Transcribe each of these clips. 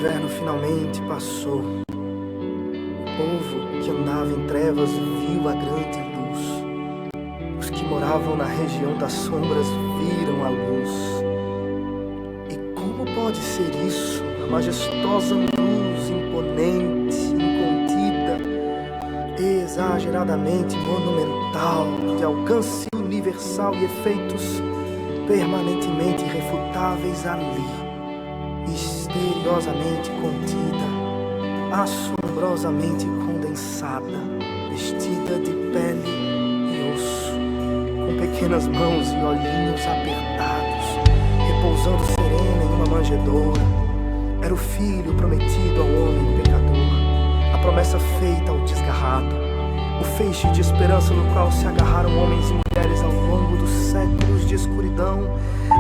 inverno finalmente passou. O povo que andava em trevas viu a grande luz. Os que moravam na região das sombras viram a luz. E como pode ser isso? A majestosa luz, imponente, incontida, exageradamente monumental, de alcance universal e efeitos permanentemente irrefutáveis ali, misteriosamente contida, assombrosamente condensada, vestida de pele e osso, com pequenas mãos e olhinhos apertados, repousando serena em uma manjedoura. Era o filho prometido ao homem pecador, a promessa feita ao desgarrado, o feixe de esperança no qual se agarraram homens e mulheres ao longo dos séculos de escuridão,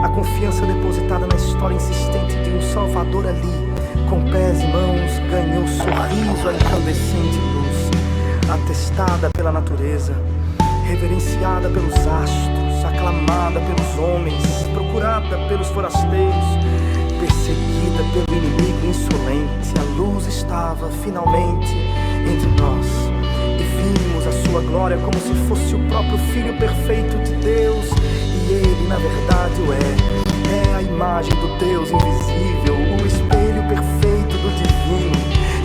a confiança depositada na história insistente de um Salvador ali, com pés e mãos, ganhou sorriso a incandescente luz, atestada pela natureza, reverenciada pelos astros, aclamada pelos homens, procurada pelos forasteiros, perseguida pelo inimigo insolente. A luz estava finalmente entre nós e vimos a sua glória como se fosse o próprio Filho perfeito de Deus, e ele na verdade o é a imagem do Deus invisível, o espelho perfeito do divino.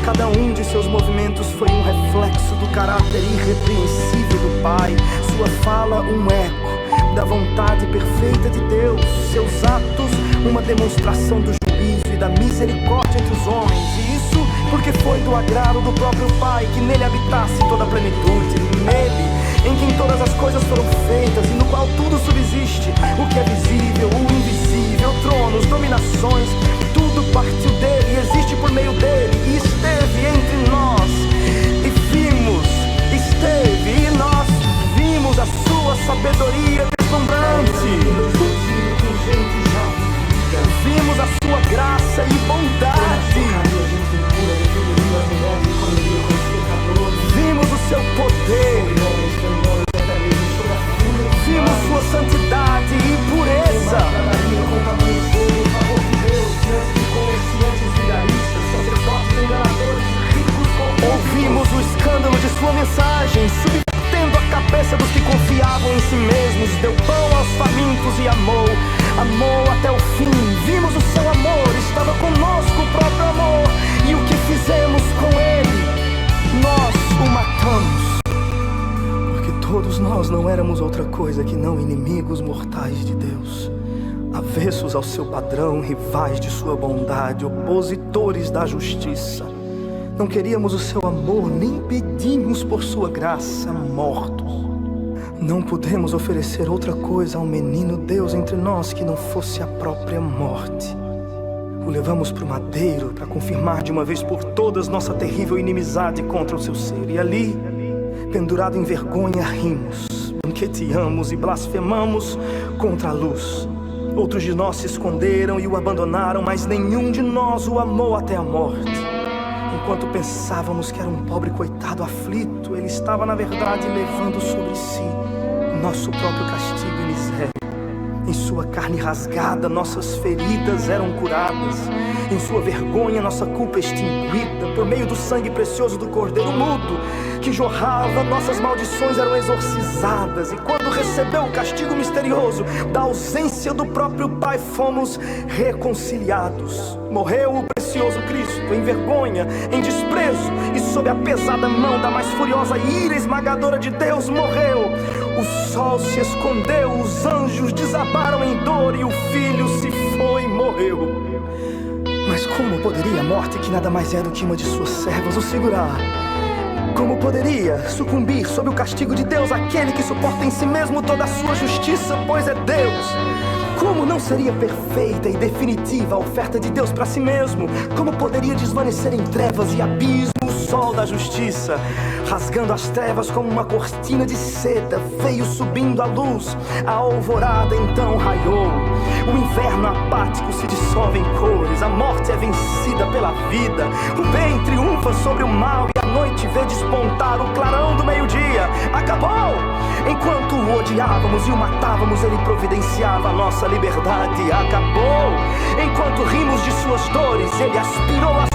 Cada um de seus movimentos foi um reflexo do caráter irrepreensível do Pai, sua fala um eco da vontade perfeita de Deus, seus atos uma demonstração do juízo e da misericórdia entre os homens, e isso porque foi do agrado do próprio Pai que nele habitasse toda a plenitude, nele em quem todas as coisas foram feitas e no qual tudo subsiste, o que é visível, o invisível, tronos, dominações, tudo partiu dele e existe por meio dele, e esteve entre nós, e vimos, esteve, e nós vimos a sua sabedoria deslumbrante, vimos a sua graça e bondade, vimos o seu poder, vimos sua santidade e pureza, ouvimos o escândalo de sua mensagem, subvertendo a cabeça dos que confiavam em si mesmos, deu pão aos famintos e amou até o fim. Vimos o seu amor, estava conosco o próprio amor, e o que fizemos com ele? Nós o matamos, porque todos nós não éramos outra coisa que não inimigos mortais de Deus, avessos ao seu padrão, rivais de sua bondade, opositores da justiça. Não queríamos o seu amor, nem pedimos por sua graça, mortos. Não pudemos oferecer outra coisa ao menino Deus entre nós que não fosse a própria morte. O levamos para o madeiro para confirmar de uma vez por todas nossa terrível inimizade contra o seu ser. E ali, pendurado em vergonha, rimos, banqueteamos e blasfemamos contra a luz. Outros de nós se esconderam e o abandonaram, mas nenhum de nós o amou até a morte. Enquanto pensávamos que era um pobre coitado aflito, ele estava na verdade levando sobre si o nosso próprio castigo e miséria. Em sua carne rasgada, nossas feridas eram curadas. Em sua vergonha, nossa culpa extinguida. Por meio do sangue precioso do Cordeiro mudo que jorrava, nossas maldições eram exorcizadas. E quando recebeu o castigo misterioso da ausência do próprio Pai, fomos reconciliados. Morreu o precioso Cristo em vergonha, em desprezo, e sob a pesada mão da mais furiosa ira esmagadora de Deus morreu. O sol se escondeu, os anjos desabaram em dor e o filho se foi e morreu. Mas como poderia a morte, que nada mais é do que uma de suas servas, o segurar? Como poderia sucumbir sob o castigo de Deus aquele que suporta em si mesmo toda a sua justiça, pois é Deus? Como não seria perfeita e definitiva a oferta de Deus para si mesmo? Como poderia desvanecer em trevas e abismo o sol da justiça? Rasgando as trevas como uma cortina de seda, veio subindo a luz, a alvorada então raiou. O inverno apático se dissolve em cores, a morte é vencida pela vida, o bem triunfa sobre o mal e a noite vê despontar o clarão do meio-dia. Acabou! Enquanto o odiávamos e o matávamos, ele providenciava a nossa liberdade. Acabou! Enquanto rimos de suas dores, ele aspirou as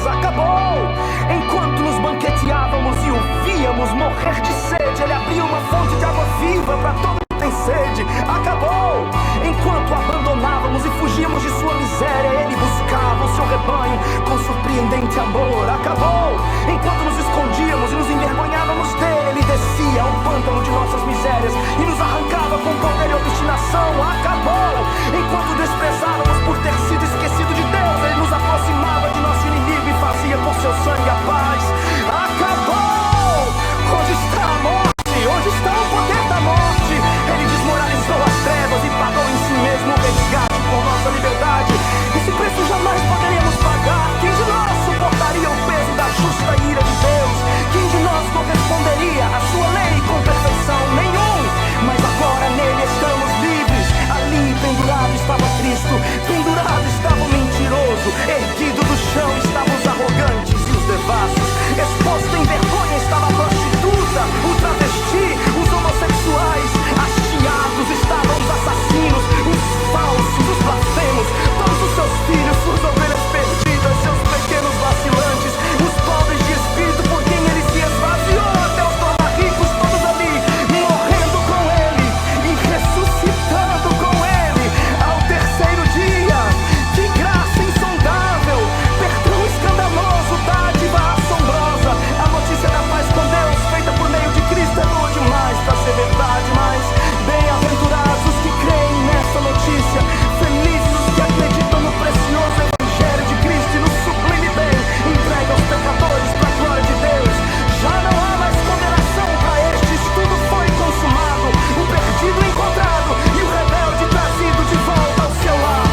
trevas acabou. Enquanto nos banqueteávamos e o víamos morrer de sede, ele abriu uma fonte de água viva para todo que tem sede. Acabou. Enquanto abandonávamos e fugíamos de sua miséria, ele buscava o seu rebanho com surpreendente amor. Acabou. Enquanto nos escondíamos e nos envergonhávamos dele, ele descia ao pântano de nossas misérias e nos arrancava com poder e obstinação. Acabou. Enquanto desprezávamos por ter sido esquecido de Deus, ele nos aproximava de nosso inimigo e fazia por seu sangue a paz. Acabou. Onde está a morte? Onde está o poder da morte? Ele desmoralizou as trevas e pagou em si mesmo o resgate por nossa liberdade. Esse preço jamais poderíamos pagar. Quem de nós suportaria o peso da justa ira de Deus? Quem de nós corresponderia à sua lei com perfeição? Nenhum. Mas agora nele estamos livres. Ali pendurado estava Cristo, pendurado estava o mentiroso, erguido do chão estavam os arrogantes e os devassos, exposto em vergonha estava a prostituta, o travesti, os homossexuais, hasteados estavam os assassinos, os falsos, os blasfemos, todos os seus filhos, suas ovelhas perdidas, seus pequenos vacilantes, os pobres de espírito por quem ele se esvaziou, até os tornar ricos, todos ali, morrendo com ele e ressuscitando com ele ao terceiro dia. Que graça insondável, perdão escandaloso, dádiva assombrosa. A notícia da paz com Deus feita por meio de Cristo é boa demais pra ser verdade, mas bem-aventurados os que creem nessa notícia, felizes os que acreditam no precioso evangelho de Cristo e no sublime bem entregue aos pecadores pra glória de Deus. Já não há mais condenação pra estes, tudo foi consumado, o perdido encontrado e o rebelde trazido de volta ao seu lar.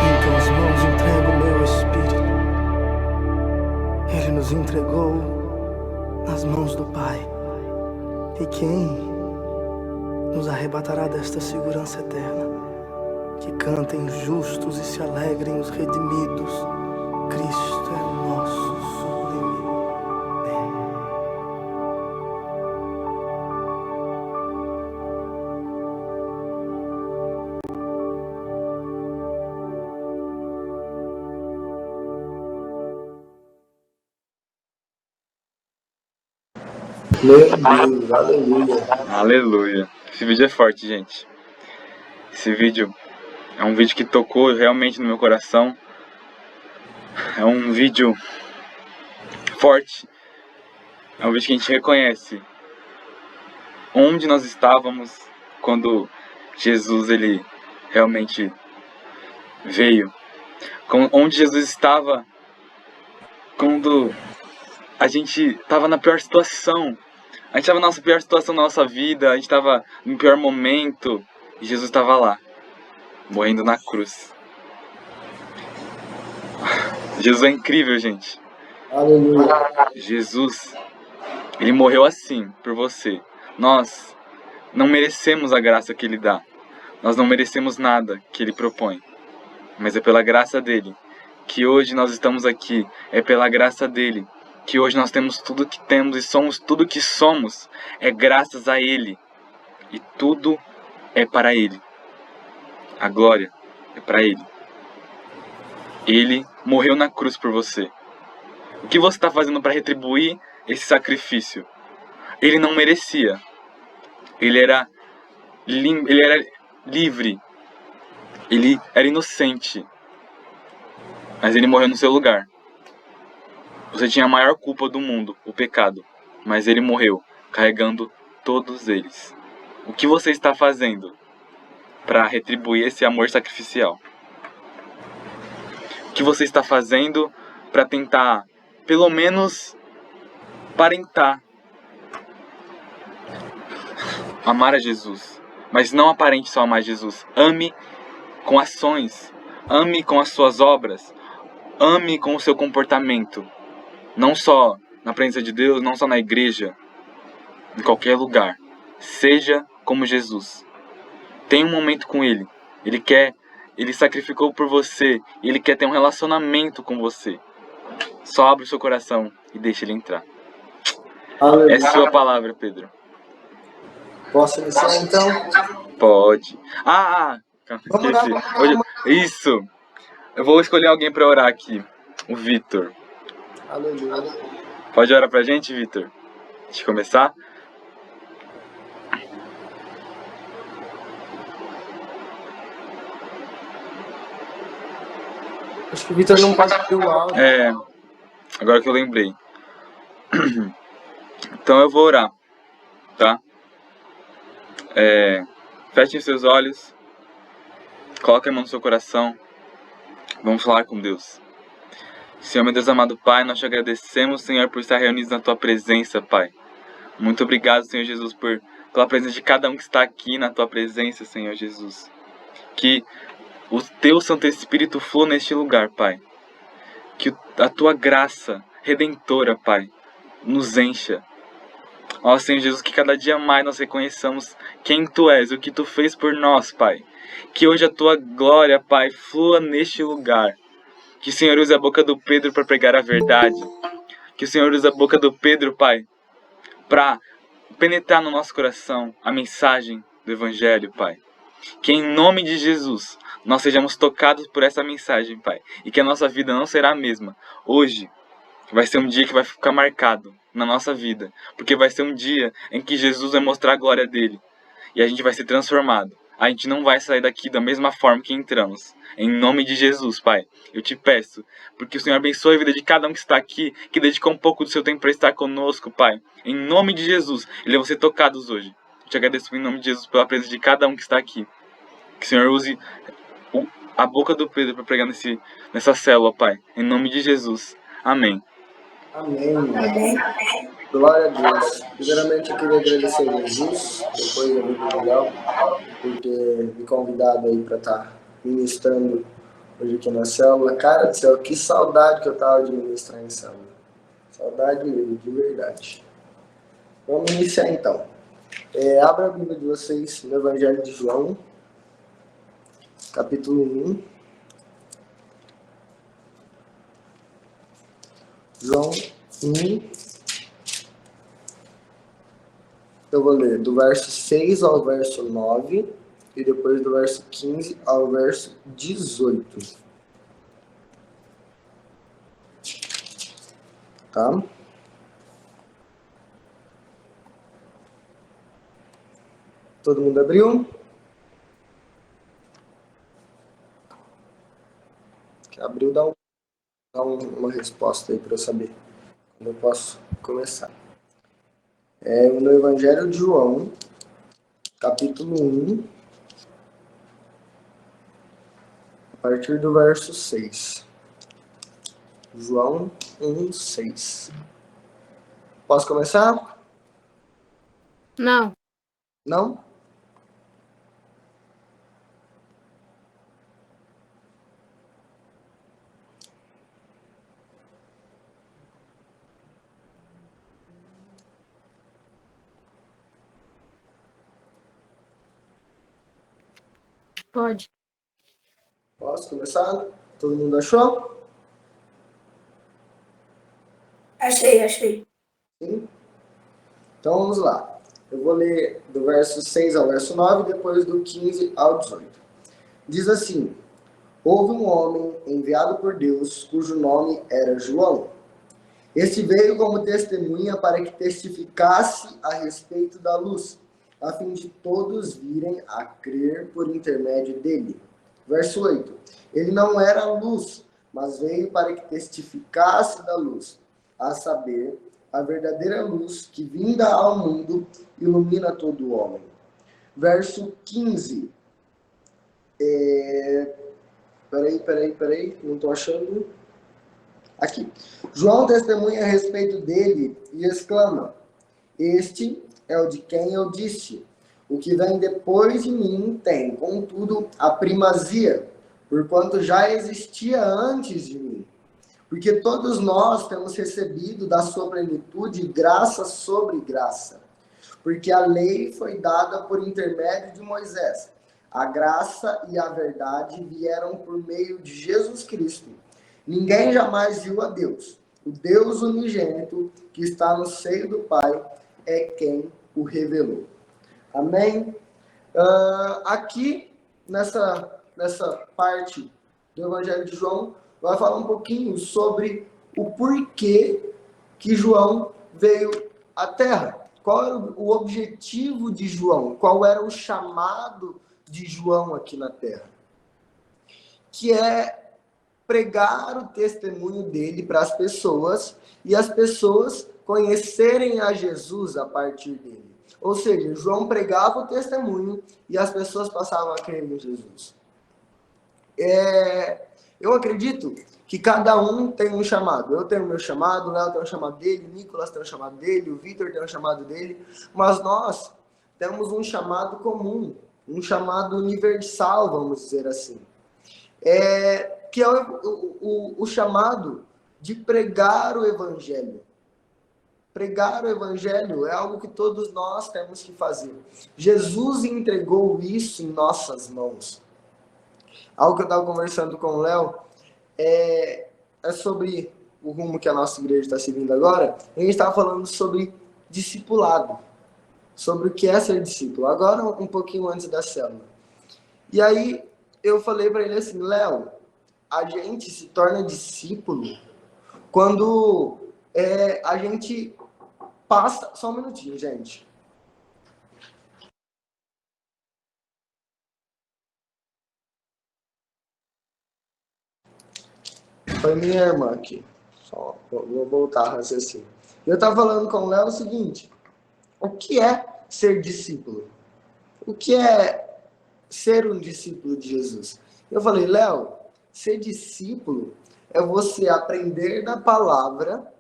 Em tuas mãos entrego o meu espírito. Ele nos entregou nas mãos do Pai. E quem nos arrebatará desta segurança eterna? Que cantem os justos e se alegrem os redimidos. Cristo é o nosso sublime bem. Meu Deus, aleluia. Aleluia. Esse vídeo é forte, gente. Esse vídeo é um vídeo que tocou realmente no meu coração. É um vídeo forte. É um vídeo que a gente reconhece onde nós estávamos quando Jesus ele realmente veio. Onde Jesus estava quando a gente estava na pior situação. A gente estava na nossa pior situação da nossa vida, a gente estava no pior momento, e Jesus estava lá, morrendo na cruz. Jesus é incrível, gente. Aleluia. Jesus, ele morreu assim, por você. Nós não merecemos a graça que ele dá. Nós não merecemos nada que ele propõe. Mas é pela graça dele que hoje nós estamos aqui. É pela graça dele que hoje nós temos tudo que temos e somos tudo que somos. É graças a ele. E tudo é para ele. A glória é para ele. Ele morreu na cruz por você. O que você está fazendo para retribuir esse sacrifício? Ele não merecia. Ele era livre. Ele era inocente. Mas ele morreu no seu lugar. Você tinha a maior culpa do mundo, o pecado. Mas ele morreu, carregando todos eles. O que você está fazendo para retribuir esse amor sacrificial? O que você está fazendo para tentar, pelo menos, aparentar amar a Jesus? Mas não aparente só amar Jesus. Ame com ações. Ame com as suas obras. Ame com o seu comportamento. Não só na presença de Deus, não só na igreja. Em qualquer lugar. Seja como Jesus. Tenha um momento com Ele. Ele sacrificou por você. Ele quer ter um relacionamento com você. Só abre o seu coração e deixa ele entrar. Aleluia. É sua palavra, Pedro. Posso iniciar então? Pode. Vamos lá, Esqueci. vamos lá. Isso. Eu vou escolher alguém pra orar aqui. O Vitor. Aleluia. Pode orar pra gente, Vitor? Antes de começar? Acho que o Vitor não pode ter o áudio. Agora que eu lembrei. Então eu vou orar, tá? Fechem seus olhos. Coloque a mão no seu coração. Vamos falar com Deus. Senhor, meu Deus amado Pai, nós te agradecemos, Senhor, por estar reunidos na Tua presença, Pai. Muito obrigado, Senhor Jesus, pela presença de cada um que está aqui na Tua presença, Senhor Jesus. Que o Teu Santo Espírito flua neste lugar, Pai. Que a Tua graça redentora, Pai, nos encha. Ó Senhor Jesus, que cada dia mais nós reconheçamos quem Tu és, o que Tu fez por nós, Pai. Que hoje a Tua glória, Pai, flua neste lugar. Que o Senhor use a boca do Pedro para pregar a verdade. Que o Senhor use a boca do Pedro, Pai, para penetrar no nosso coração a mensagem do Evangelho, Pai. Que em nome de Jesus nós sejamos tocados por essa mensagem, Pai. E que a nossa vida não será a mesma. Hoje vai ser um dia que vai ficar marcado na nossa vida. Porque vai ser um dia em que Jesus vai mostrar a glória dele. E a gente vai ser transformado. A gente não vai sair daqui da mesma forma que entramos. Em nome de Jesus, Pai, eu te peço, porque o Senhor abençoe a vida de cada um que está aqui, que dedicou um pouco do seu tempo para estar conosco, Pai. Em nome de Jesus, eles vão ser tocados hoje. Eu te agradeço em nome de Jesus pela presença de cada um que está aqui. Que o Senhor use a boca do Pedro para pregar nessa célula, Pai. Em nome de Jesus. Amém. Amém. Glória a Deus. Primeiramente eu queria agradecer a Jesus, depois a vida legal, por ter me convidado aí para estar ministrando hoje aqui na célula. Cara do céu, que saudade que eu tava de ministrar em célula. Saudade mesmo, de verdade. Vamos iniciar então. Abra a Bíblia de vocês no Evangelho de João, capítulo 1. João 1. Eu vou ler do verso 6 ao verso 9 e depois do verso 15 ao verso 18. Tá? Todo mundo abriu? Quem abriu, dá uma resposta aí para eu saber quando eu posso começar. No Evangelho de João, capítulo 1, a partir do verso 6. João 1, 6. Posso começar? Não. Não? Pode. Posso começar? Todo mundo achou? Achei. Sim? Então vamos lá. Eu vou ler do verso 6 ao verso 9, depois do 15 ao 18. Diz assim: Houve um homem enviado por Deus, cujo nome era João. Este veio como testemunha para que testificasse a respeito da luz, a fim de todos virem a crer por intermédio dele. Verso 8. Ele não era luz, mas veio para que testificasse da luz, a saber, a verdadeira luz que, vinda ao mundo, ilumina todo o homem. Verso 15. Peraí, não estou achando. Aqui. João testemunha a respeito dele e exclama: Este é o de quem eu disse: o que vem depois de mim tem, contudo, a primazia, porquanto já existia antes de mim. Porque todos nós temos recebido da sua plenitude graça sobre graça. Porque a lei foi dada por intermédio de Moisés. A graça e a verdade vieram por meio de Jesus Cristo. Ninguém jamais viu a Deus. O Deus unigênito que está no seio do Pai é quem o revelou. Amém? Aqui, nessa parte do Evangelho de João, vai falar um pouquinho sobre o porquê que João veio à Terra. Qual era o objetivo de João? Qual era o chamado de João aqui na Terra? Que é pregar o testemunho dele para as pessoas e as pessoas conhecerem a Jesus a partir dele. Ou seja, João pregava o testemunho e as pessoas passavam a crer em Jesus. Eu acredito que cada um tem um chamado. Eu tenho o meu chamado, o Léo tem o chamado dele, o Nicolas tem o chamado dele, o Vitor tem o chamado dele, mas nós temos um chamado comum, um chamado universal, vamos dizer assim. Que é o chamado de pregar o Evangelho. Pregar o Evangelho é algo que todos nós temos que fazer. Jesus entregou isso em nossas mãos. Algo que eu estava conversando com o Léo é sobre o rumo que a nossa igreja está seguindo agora. A gente estava falando sobre discipulado, sobre o que é ser discípulo. Agora, um pouquinho antes da célula. E aí, eu falei para ele assim, Léo, a gente se torna discípulo quando a gente passa... Só um minutinho, gente. Foi minha irmã aqui. Só vou voltar a raciocínio. Eu estava falando com o Léo o seguinte, o que é ser discípulo? O que é ser um discípulo de Jesus? Eu falei, Léo, ser discípulo é você aprender da palavra,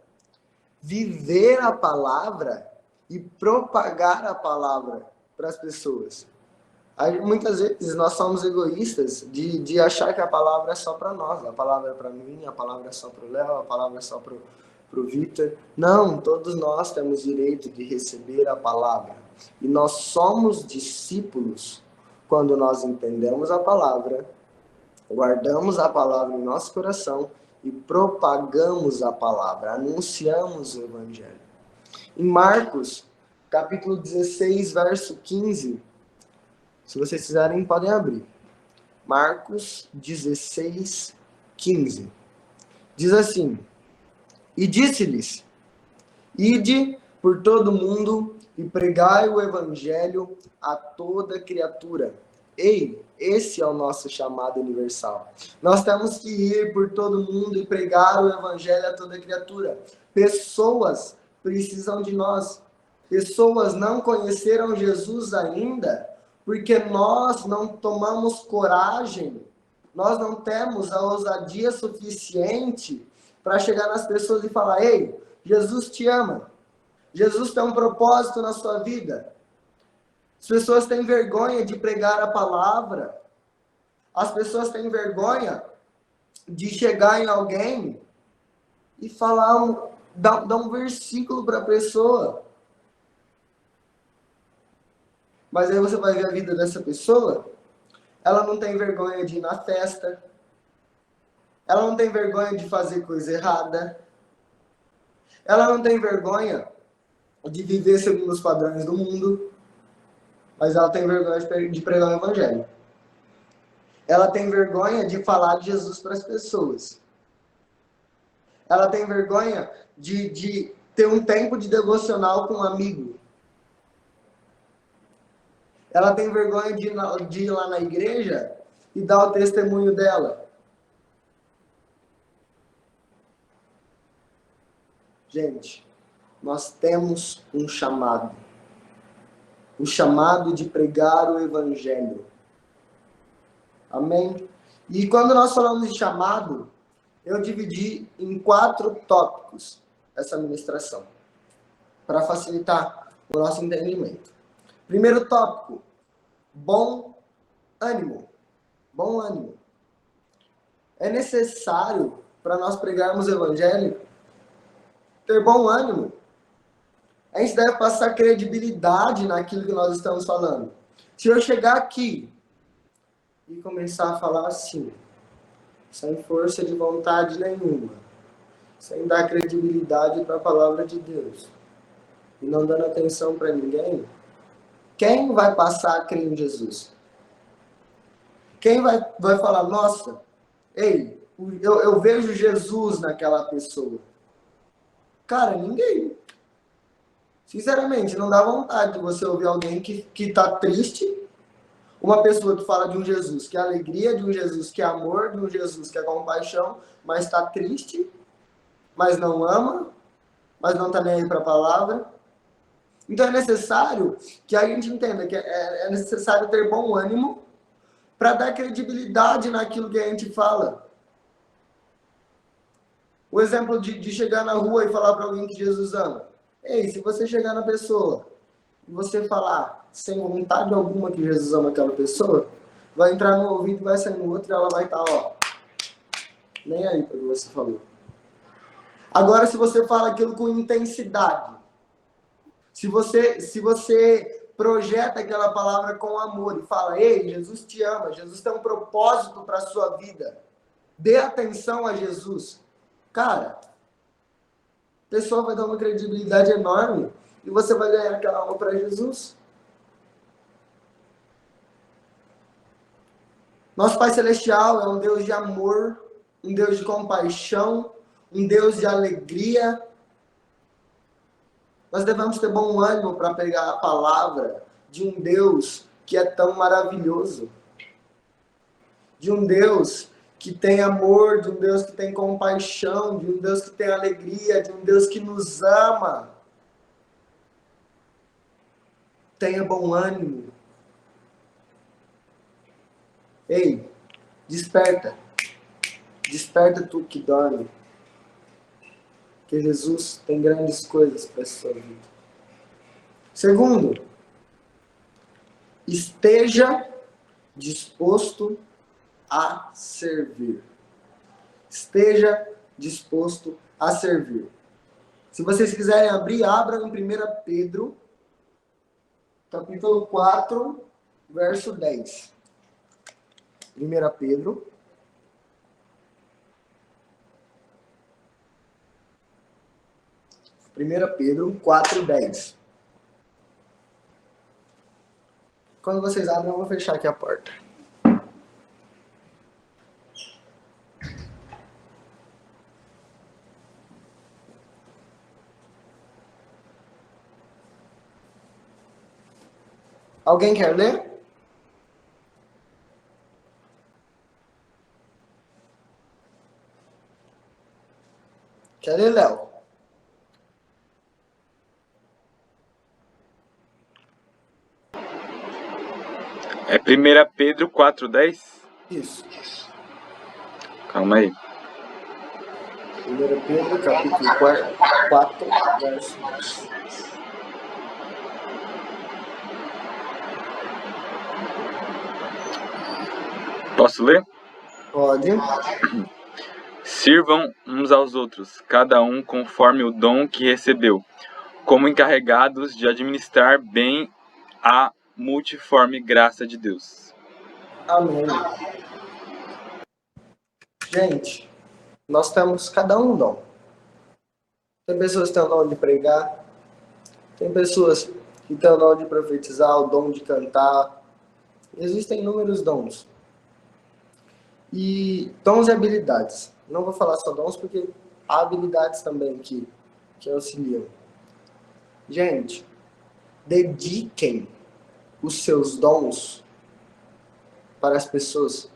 viver a palavra e propagar a palavra para as pessoas. Muitas vezes nós somos egoístas de achar que a palavra é só para nós. A palavra é para mim, a palavra é só para o Léo, a palavra é só para o Vitor. Não, todos nós temos direito de receber a palavra. E nós somos discípulos quando nós entendemos a palavra, guardamos a palavra em nosso coração e propagamos a palavra, anunciamos o Evangelho. Em Marcos, capítulo 16, verso 15, se vocês quiserem, podem abrir. Marcos 16, 15. Diz assim, e disse-lhes, ide por todo mundo e pregai o Evangelho a toda criatura. Ei, esse é o nosso chamado universal. Nós temos que ir por todo mundo e pregar o Evangelho a toda criatura. Pessoas precisam de nós. Pessoas não conheceram Jesus ainda porque nós não tomamos coragem, nós não temos a ousadia suficiente para chegar nas pessoas e falar, ei, Jesus te ama. Jesus tem um propósito na sua vida. As pessoas têm vergonha de pregar a palavra. As pessoas têm vergonha de chegar em alguém e falar, dar um versículo para a pessoa. Mas aí você vai ver a vida dessa pessoa, ela não tem vergonha de ir na festa, ela não tem vergonha de fazer coisa errada, ela não tem vergonha de viver segundo os padrões do mundo, mas ela tem vergonha de pregar o Evangelho. Ela tem vergonha de falar de Jesus para as pessoas. Ela tem vergonha de ter um tempo de devocional com um amigo. Ela tem vergonha de ir lá na igreja e dar o testemunho dela. Gente, nós temos um chamado. O chamado de pregar o Evangelho. Amém? E quando nós falamos de chamado, eu dividi em 4 tópicos essa ministração, para facilitar o nosso entendimento. Primeiro tópico, bom ânimo. Bom ânimo. É necessário, para nós pregarmos o Evangelho, ter bom ânimo. A gente deve passar credibilidade naquilo que nós estamos falando. Se eu chegar aqui e começar a falar assim, sem força de vontade nenhuma, sem dar credibilidade para a palavra de Deus e não dando atenção para ninguém, quem vai passar a crer em Jesus? Quem vai falar, nossa, ei, eu vejo Jesus naquela pessoa? Cara, ninguém. Sinceramente, não dá vontade de você ouvir alguém que tá triste, uma pessoa que fala de um Jesus que é alegria, de um Jesus que é amor, de um Jesus que é compaixão, mas está triste, mas não ama, mas não está nem aí para a palavra. Então é necessário que a gente entenda que é necessário ter bom ânimo para dar credibilidade naquilo que a gente fala. O exemplo de chegar na rua e falar para alguém que Jesus ama. Ei, se você chegar na pessoa e você falar sem vontade alguma que Jesus ama aquela pessoa, vai entrar no ouvido, vai sair no outro e ela vai estar, ó, nem aí para o que você falou. Agora, se você fala aquilo com intensidade, se você projeta aquela palavra com amor e fala, ei, Jesus te ama, Jesus tem um propósito para a sua vida, dê atenção a Jesus, cara, a pessoa vai dar uma credibilidade enorme e você vai ganhar aquela alma para Jesus. Nosso Pai Celestial é um Deus de amor, um Deus de compaixão, um Deus de alegria. Nós devemos ter bom ânimo para pegar a palavra de um Deus que é tão maravilhoso, de um Deus que tem amor, de um Deus que tem compaixão, de um Deus que tem alegria, de um Deus que nos ama. Tenha bom ânimo. Ei, desperta. Desperta tu que dorme. Que Jesus tem grandes coisas para a sua vida. Segundo, esteja disposto a servir. Esteja disposto a servir. Se vocês quiserem abrir, abram em 1 Pedro, capítulo 4, verso 10. 1 Pedro. Pedro 4:10. Quando vocês abrem, eu vou fechar aqui a porta. Alguém quer ler? Quer ler, Léo? É 1 Pedro 4:10? Isso. Calma aí. 1 Pedro, capítulo 4, verso 10. Posso ler? Pode. Sirvam uns aos outros, cada um conforme o dom que recebeu, como encarregados de administrar bem a multiforme graça de Deus. Amém. Gente, nós temos cada um dom. Tem pessoas que têm o dom de pregar, tem pessoas que têm o dom de profetizar, o dom de cantar. Existem inúmeros dons. E dons e habilidades. Não vou falar só dons, porque há habilidades também que auxiliam. Gente, dediquem os seus dons para as pessoas.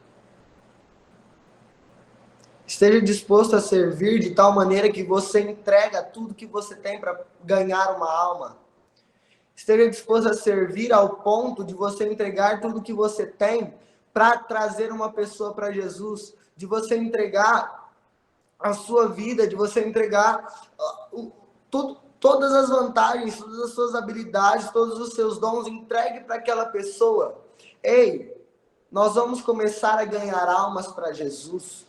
Esteja disposto a servir de tal maneira que você entrega tudo que você tem para ganhar uma alma. Esteja disposto a servir ao ponto de você entregar tudo que você tem para trazer uma pessoa para Jesus, de você entregar a sua vida, de você entregar todas as vantagens, todas as suas habilidades, todos os seus dons, entregue para aquela pessoa. Ei, nós vamos começar a ganhar almas para Jesus.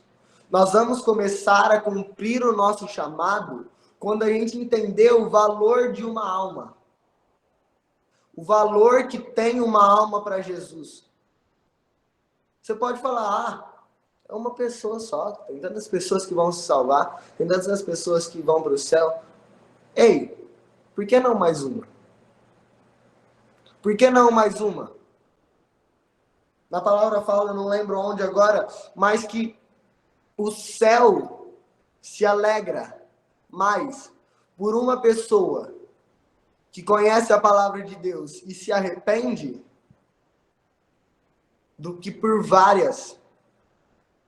Nós vamos começar a cumprir o nosso chamado quando a gente entender o valor de uma alma. O valor que tem uma alma para Jesus. Você pode falar, É uma pessoa só. Tem tantas pessoas que vão se salvar. Tem tantas pessoas que vão para o céu. Ei, por que não mais uma? Por que não mais uma? Na palavra fala, eu não lembro onde agora, mas que o céu se alegra mais por uma pessoa que conhece a palavra de Deus e se arrepende do que por várias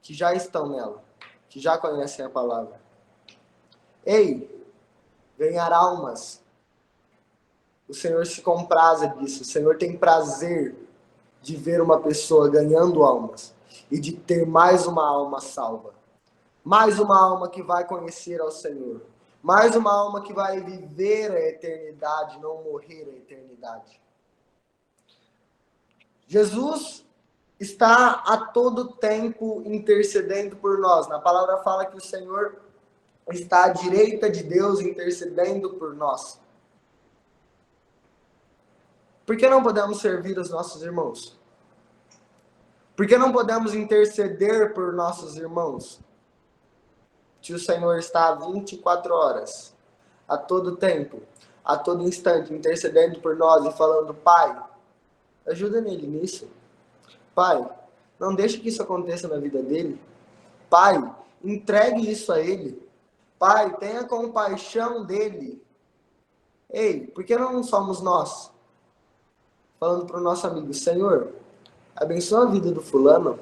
que já estão nela, que já conhecem a palavra. Ei, ganhar almas. O Senhor se compraza disso. O Senhor tem prazer de ver uma pessoa ganhando almas e de ter mais uma alma salva. Mais uma alma que vai conhecer ao Senhor. Mais uma alma que vai viver a eternidade, não morrer a eternidade. Jesus está a todo tempo intercedendo por nós. Na palavra fala que o Senhor está à direita de Deus intercedendo por nós. Por que não podemos servir os nossos irmãos? Por que não podemos interceder por nossos irmãos? Se o Senhor está 24 horas, a todo tempo, a todo instante, intercedendo por nós e falando, Pai, ajuda nele nisso. Pai, não deixe que isso aconteça na vida dele. Pai, entregue isso a ele. Pai, tenha compaixão dele. Ei, por que não somos nós? Falando para o nosso amigo, Senhor, abençoa a vida do fulano.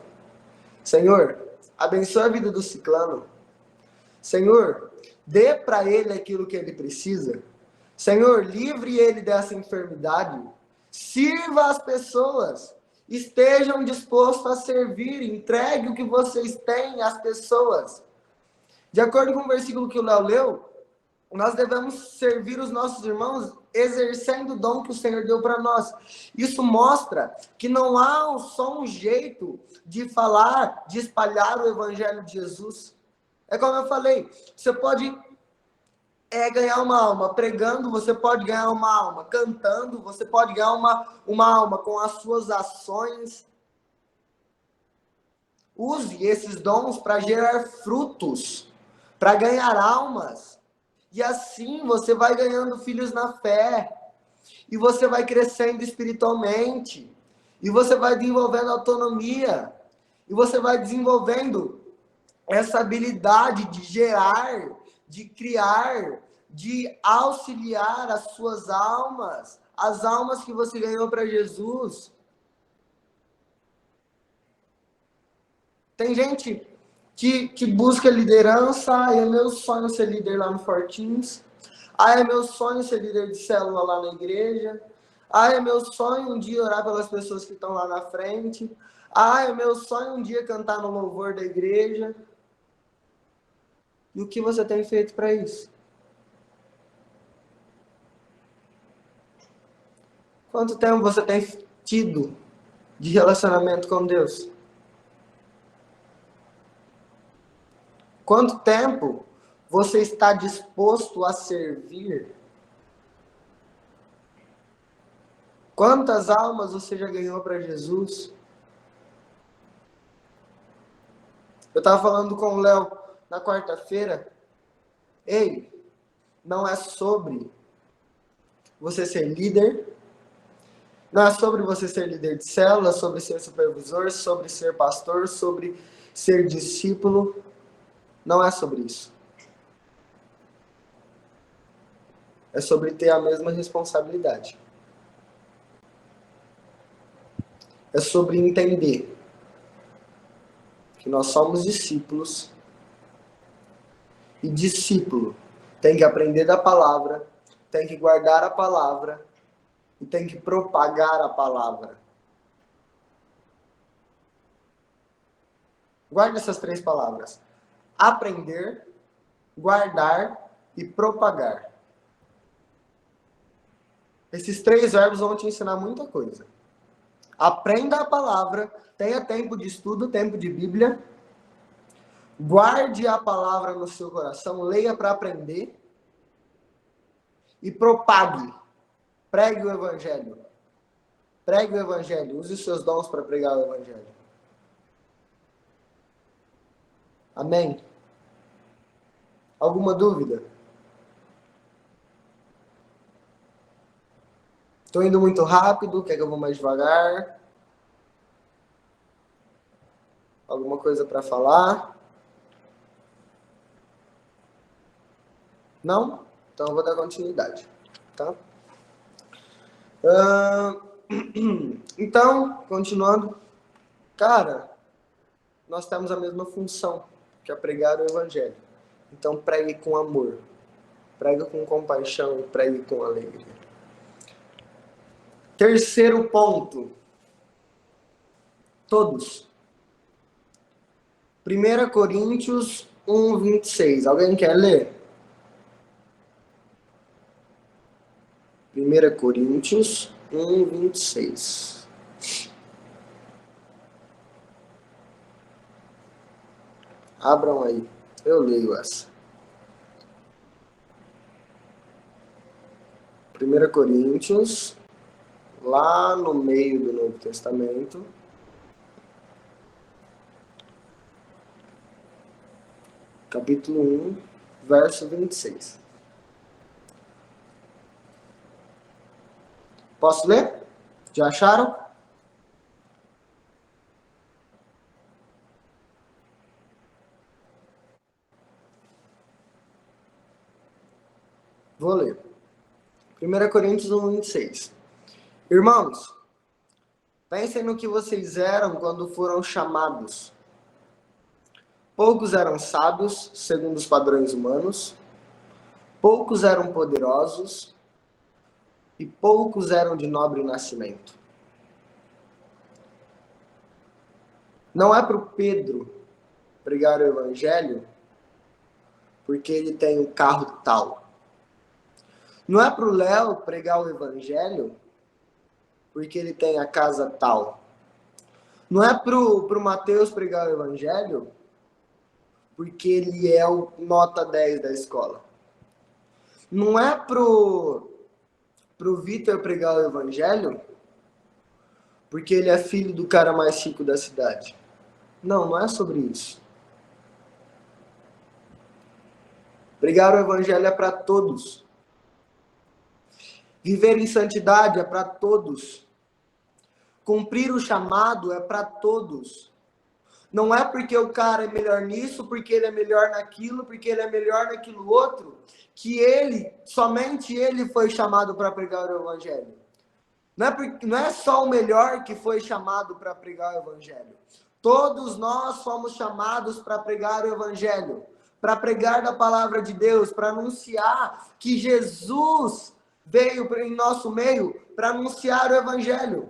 Senhor, abençoa a vida do ciclano. Senhor, dê para ele aquilo que ele precisa. Senhor, livre ele dessa enfermidade. Sirva as pessoas. Estejam dispostos a servir. Entregue o que vocês têm às pessoas. De acordo com o versículo que o Léo leu, nós devemos servir os nossos irmãos exercendo o dom que o Senhor deu para nós. Isso mostra que não há só um jeito de falar, de espalhar o evangelho de Jesus. É como eu falei, você pode ganhar uma alma pregando, você pode ganhar uma alma cantando, você pode ganhar uma alma com as suas ações. Use esses dons para gerar frutos, para ganhar almas. E assim você vai ganhando filhos na fé. E você vai crescendo espiritualmente. E você vai desenvolvendo autonomia. E você vai desenvolvendo essa habilidade de gerar, de criar, de auxiliar as suas almas. As almas que você ganhou para Jesus. Tem gente que busca liderança, é meu sonho ser líder lá no Fortins, é meu sonho ser líder de célula lá na igreja, é meu sonho um dia orar pelas pessoas que estão lá na frente, é meu sonho um dia cantar no louvor da igreja. E o que você tem feito para isso? Quanto tempo você tem tido de relacionamento com Deus? Quanto tempo você está disposto a servir? Quantas almas você já ganhou para Jesus? Eu estava falando com o Léo na quarta-feira. Ei, não é sobre você ser líder. Não é sobre você ser líder de célula, sobre ser supervisor, sobre ser pastor, sobre ser discípulo. Não é sobre isso. É sobre ter a mesma responsabilidade. É sobre entender que nós somos discípulos e discípulo tem que aprender da palavra, tem que guardar a palavra e tem que propagar a palavra. Guarde essas 3 palavras. Aprender, guardar e propagar. Esses 3 verbos vão te ensinar muita coisa. Aprenda a palavra, tenha tempo de estudo, tempo de Bíblia. Guarde a palavra no seu coração, leia para aprender. E propague. Pregue o evangelho. Pregue o evangelho. Use os seus dons para pregar o evangelho. Amém? Alguma dúvida? Estou indo muito rápido, quer que eu vou mais devagar? Alguma coisa para falar? Não? Então eu vou dar continuidade, tá? Então, continuando. Cara, nós temos a mesma função, que é pregar o evangelho. Então pregue com amor, pregue com compaixão e pregue com alegria. Terceiro ponto. Todos. 1 Coríntios 1:26. Alguém quer ler? 1 Coríntios 1:26. Abram aí. Eu leio essa. 1 Coríntios, lá no meio do Novo Testamento. Capítulo 1, verso 26. Posso ler? Já acharam? Vou ler. 1 Coríntios 1:26. Irmãos, pensem no que vocês eram quando foram chamados. Poucos eram sábios, segundo os padrões humanos. Poucos eram poderosos. E poucos eram de nobre nascimento. Não é para o Pedro pregar o evangelho porque ele tem um carro tal. Não é para o Léo pregar o evangelho porque ele tem a casa tal. Não é para o Mateus pregar o evangelho porque ele é o nota 10 da escola. Não é para o Vitor pregar o evangelho porque ele é filho do cara mais chique da cidade. Não, não é sobre isso. Pregar o evangelho é para todos. Viver em santidade é para todos. Cumprir o chamado é para todos. Não é porque o cara é melhor nisso, porque ele é melhor naquilo, porque ele é melhor naquilo outro, que somente ele foi chamado para pregar o evangelho. Não é só o melhor que foi chamado para pregar o evangelho. Todos nós fomos chamados para pregar o evangelho, para pregar da palavra de Deus, para anunciar que Jesus veio em nosso meio para anunciar o evangelho.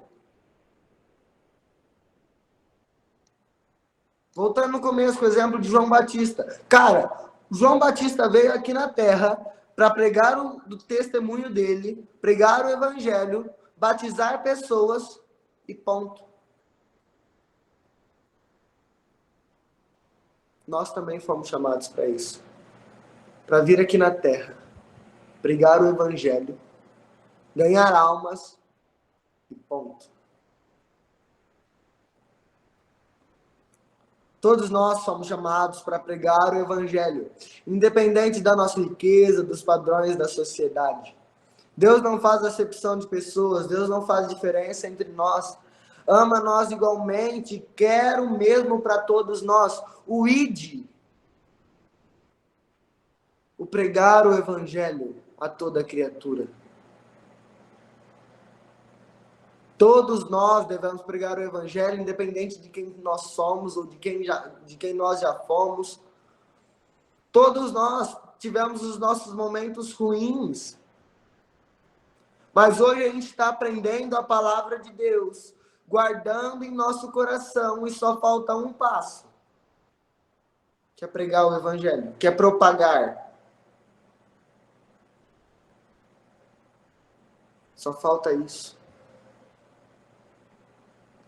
Voltando no começo com o exemplo de João Batista. Cara, João Batista veio aqui na terra para pregar o testemunho dele, pregar o evangelho, batizar pessoas e ponto. Nós também fomos chamados para isso. Para vir aqui na terra, pregar o evangelho, ganhar almas e ponto. Todos nós somos chamados para pregar o evangelho, independente da nossa riqueza, dos padrões da sociedade. Deus não faz acepção de pessoas, Deus não faz diferença entre nós. Ama nós igualmente, quer o mesmo para todos nós. O ide, o pregar o evangelho a toda criatura. Todos nós devemos pregar o evangelho, independente de quem nós somos ou de quem nós já fomos. Todos nós tivemos os nossos momentos ruins. Mas hoje a gente está aprendendo a palavra de Deus, guardando em nosso coração, e só falta um passo, que é pregar o evangelho, que é propagar. Só falta isso.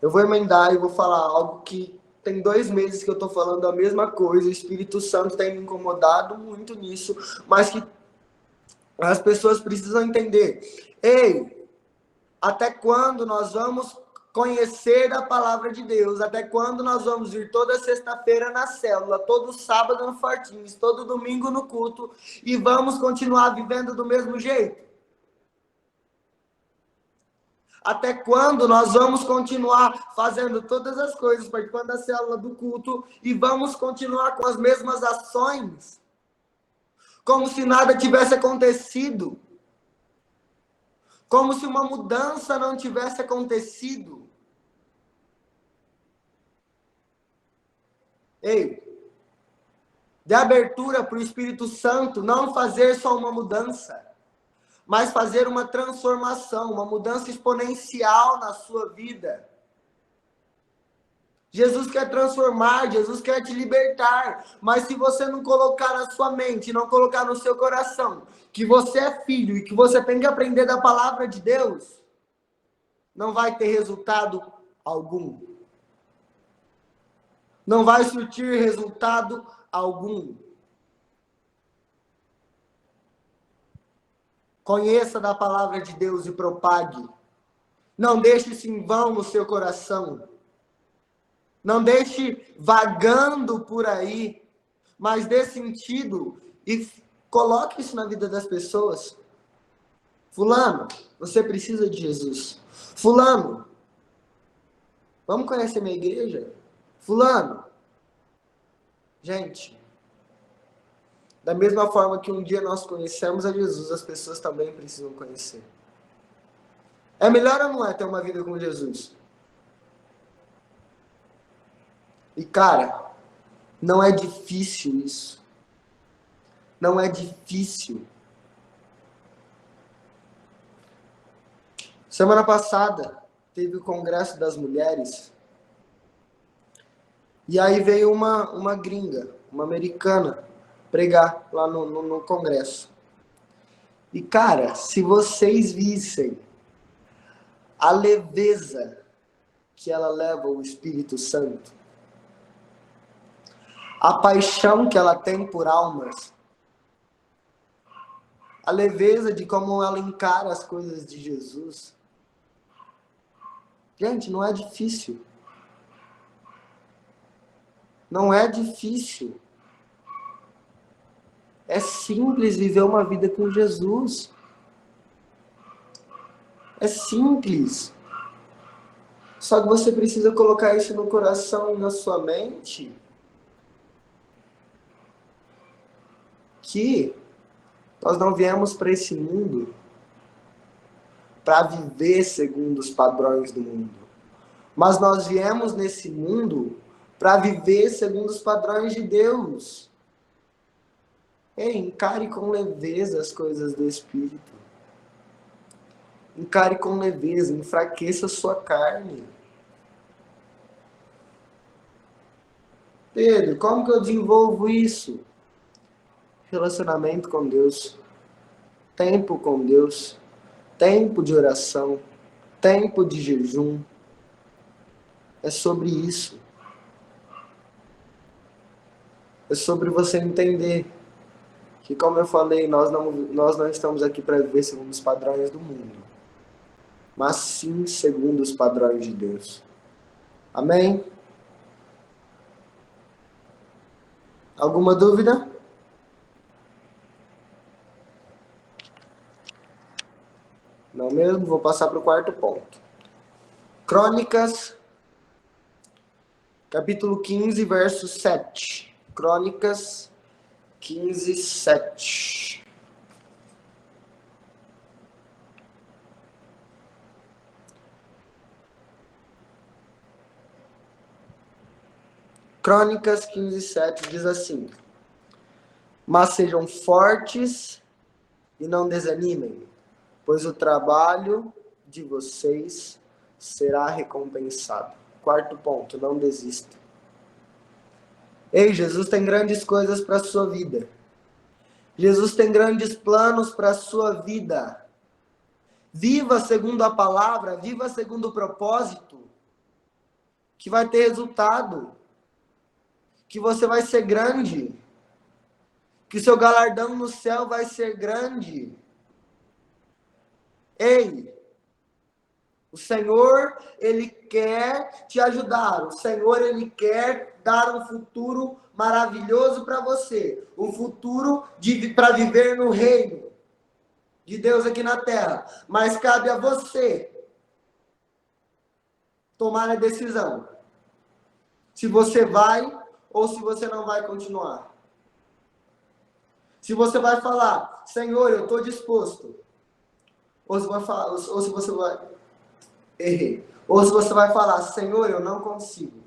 Eu vou emendar e vou falar algo que tem 2 meses que eu estou falando a mesma coisa. O Espírito Santo tem me incomodado muito nisso, mas que as pessoas precisam entender. Ei, até quando nós vamos conhecer da palavra de Deus. Até quando nós vamos ir toda sexta-feira na célula, todo sábado no Fortins, todo domingo no culto, e vamos continuar vivendo do mesmo jeito? Até quando nós vamos continuar fazendo todas as coisas, participando da célula do culto, e vamos continuar com as mesmas ações, como se nada tivesse acontecido? Como se uma mudança não tivesse acontecido? Ei, dê abertura para o Espírito Santo não fazer só uma mudança, mas fazer uma transformação, uma mudança exponencial na sua vida. Jesus quer transformar, Jesus quer te libertar, mas se você não colocar na sua mente, não colocar no seu coração, que você é filho e que você tem que aprender da palavra de Deus, não vai ter resultado algum. Não vai surtir resultado algum. Conheça da palavra de Deus e propague. Não deixe isso em vão no seu coração. Não deixe vagando por aí, mas dê sentido e coloque isso na vida das pessoas. Fulano, você precisa de Jesus. Fulano, vamos conhecer minha igreja? Fulano, gente, da mesma forma que um dia nós conhecemos a Jesus, as pessoas também precisam conhecer. É melhor ou não é ter uma vida com Jesus? E cara, não é difícil isso. Não é difícil. Semana passada teve o Congresso das Mulheres. E aí veio uma gringa, uma americana, pregar lá no Congresso. E cara, se vocês vissem a leveza que ela leva o Espírito Santo, a paixão que ela tem por almas, a leveza de como ela encara as coisas de Jesus. Gente, não é difícil. Não é difícil. É simples viver uma vida com Jesus. É simples. Só que você precisa colocar isso no coração e na sua mente. Que nós não viemos para esse mundo para viver segundo os padrões do mundo. Mas nós viemos nesse mundo para viver segundo os padrões de Deus. Ei, encare com leveza as coisas do Espírito. Encare com leveza, enfraqueça a sua carne. Pedro, como que eu desenvolvo isso? Relacionamento com Deus, tempo com Deus, tempo de oração, tempo de jejum. É sobre isso. É sobre você entender que, como eu falei, nós não estamos aqui para viver segundo os padrões do mundo, mas sim segundo os padrões de Deus. Amém? Alguma dúvida? Não mesmo? Vou passar para o quarto ponto. Crônicas, capítulo 15, verso 7. Crônicas 15, 7. Crônicas 15, 7 diz assim: mas sejam fortes e não desanimem, pois o trabalho de vocês será recompensado. Quarto ponto, não desista. Ei, Jesus tem grandes coisas para a sua vida. Jesus tem grandes planos para a sua vida. Viva segundo a palavra, viva segundo o propósito, que vai ter resultado, que você vai ser grande, que seu galardão no céu vai ser grande. Ei, O Senhor, Ele quer te ajudar. O Senhor, Ele quer dar um futuro maravilhoso para você. Um futuro para viver no reino de Deus aqui na terra. Mas cabe a você tomar a decisão. Se você vai ou se você não vai continuar. Se você vai falar, Senhor, eu estou disposto. Ou se você vai... Errei. Ou se você vai falar, Senhor, eu não consigo.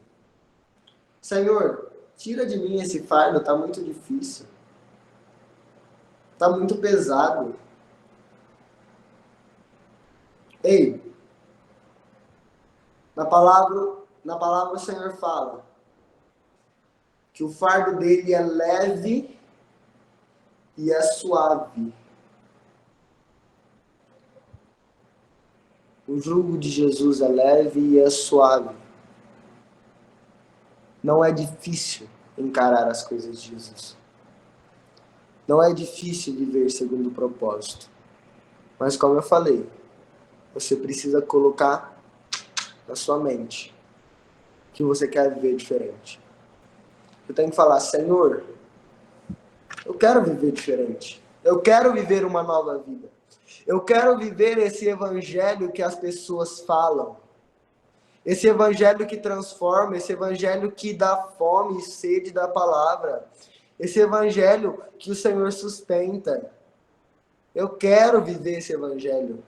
Senhor, tira de mim esse fardo, está muito difícil. Está muito pesado. Ei, na palavra o Senhor fala que o fardo dele é leve e é suave. O jugo de Jesus é leve e é suave. Não é difícil encarar as coisas de Jesus. Não é difícil viver segundo o propósito. Mas como eu falei, você precisa colocar na sua mente que você quer viver diferente. Eu tenho que falar, Senhor, eu quero viver diferente. Eu quero viver uma nova vida. Eu quero viver esse evangelho que as pessoas falam. Esse evangelho que transforma, esse evangelho que dá fome e sede da palavra. Esse evangelho que o Senhor sustenta. Eu quero viver esse evangelho.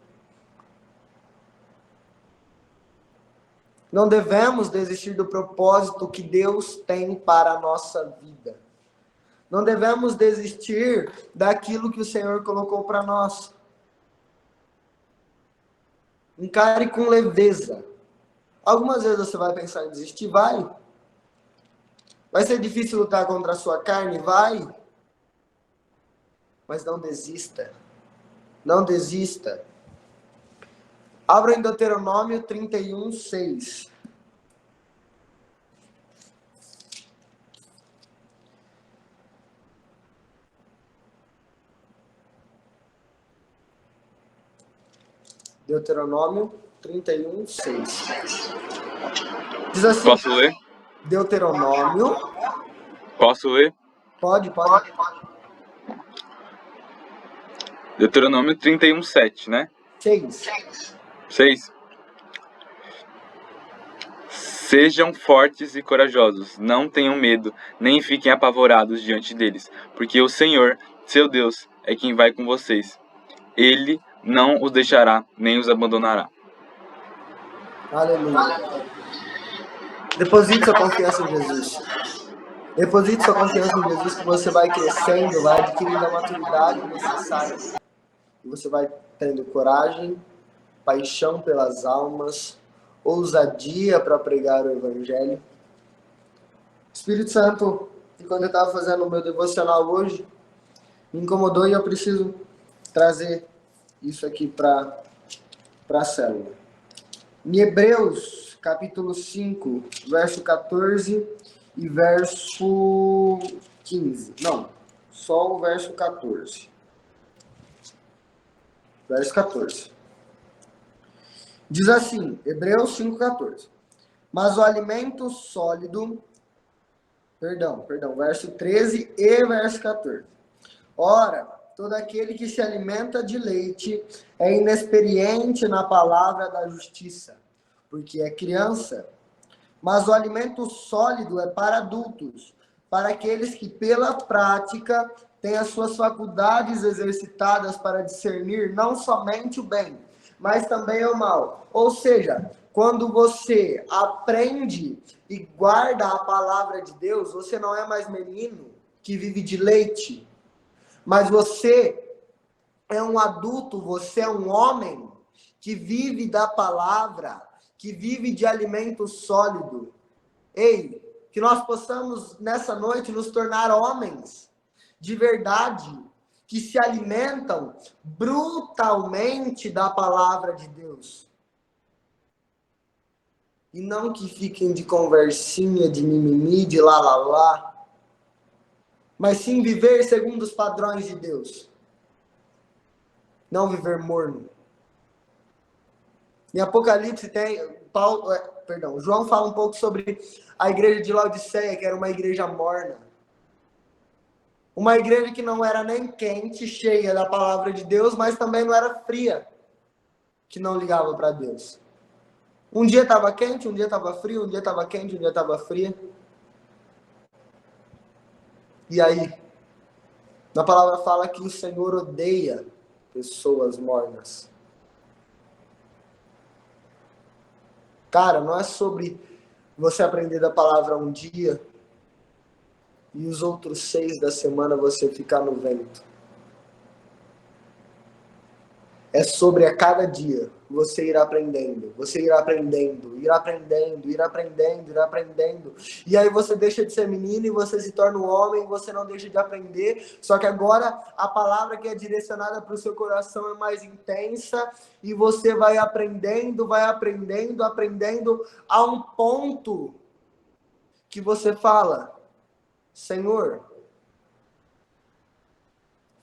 Não devemos desistir do propósito que Deus tem para a nossa vida. Não devemos desistir daquilo que o Senhor colocou para nós. Encare com leveza. Algumas vezes você vai pensar em desistir? Vai. Vai ser difícil lutar contra a sua carne? Vai. Mas não desista. Não desista. Abra em Deuteronômio 31, 6. Deuteronômio 31, 6. Diz assim. Posso ler? Deuteronômio. Posso ler? Pode. Deuteronômio 31, 7, né? 6. Sejam fortes e corajosos, não tenham medo, nem fiquem apavorados diante deles, porque o Senhor, seu Deus, é quem vai com vocês. Ele não os deixará, nem os abandonará. Aleluia. Deposite sua confiança em Jesus. Deposite sua confiança em Jesus, que você vai crescendo, vai adquirindo a maturidade necessária. E você vai tendo coragem, paixão pelas almas, ousadia para pregar o Evangelho. Espírito Santo, que quando eu estava fazendo o meu devocional hoje, me incomodou e eu preciso trazer isso aqui para a célula. Em Hebreus, capítulo 5, verso 14 e verso 15. Não, só o verso 14. Verso 14. Diz assim, Hebreus 5,14. Mas o alimento sólido... Perdão, verso 13 e verso 14. Ora, todo aquele que se alimenta de leite é inexperiente na palavra da justiça, porque é criança. Mas o alimento sólido é para adultos, para aqueles que pela prática têm as suas faculdades exercitadas para discernir não somente o bem, mas também o mal. Ou seja, quando você aprende e guarda a palavra de Deus, você não é mais menino que vive de leite, mas você é um adulto, você é um homem que vive da palavra, que vive de alimento sólido. Ei, que nós possamos nessa noite nos tornar homens de verdade, que se alimentam brutalmente da palavra de Deus. E não que fiquem de conversinha, de mimimi, de lá. Mas sim viver segundo os padrões de Deus. Não viver morno. Em Apocalipse João fala um pouco sobre a igreja de Laodiceia, que era uma igreja morna. Uma igreja que não era nem quente, cheia da palavra de Deus, mas também não era fria, que não ligava para Deus. Um dia estava quente, um dia estava frio, um dia estava quente, um dia estava fria. E aí? Na palavra fala que o Senhor odeia pessoas mornas. Cara, não é sobre você aprender da palavra um dia e os outros 6 da semana você ficar no vento. É sobre a cada dia você ir aprendendo, ir aprendendo. E aí você deixa de ser menino e você se torna um homem, você não deixa de aprender. Só que agora a palavra que é direcionada para o seu coração é mais intensa e você vai aprendendo a um ponto que você fala: Senhor,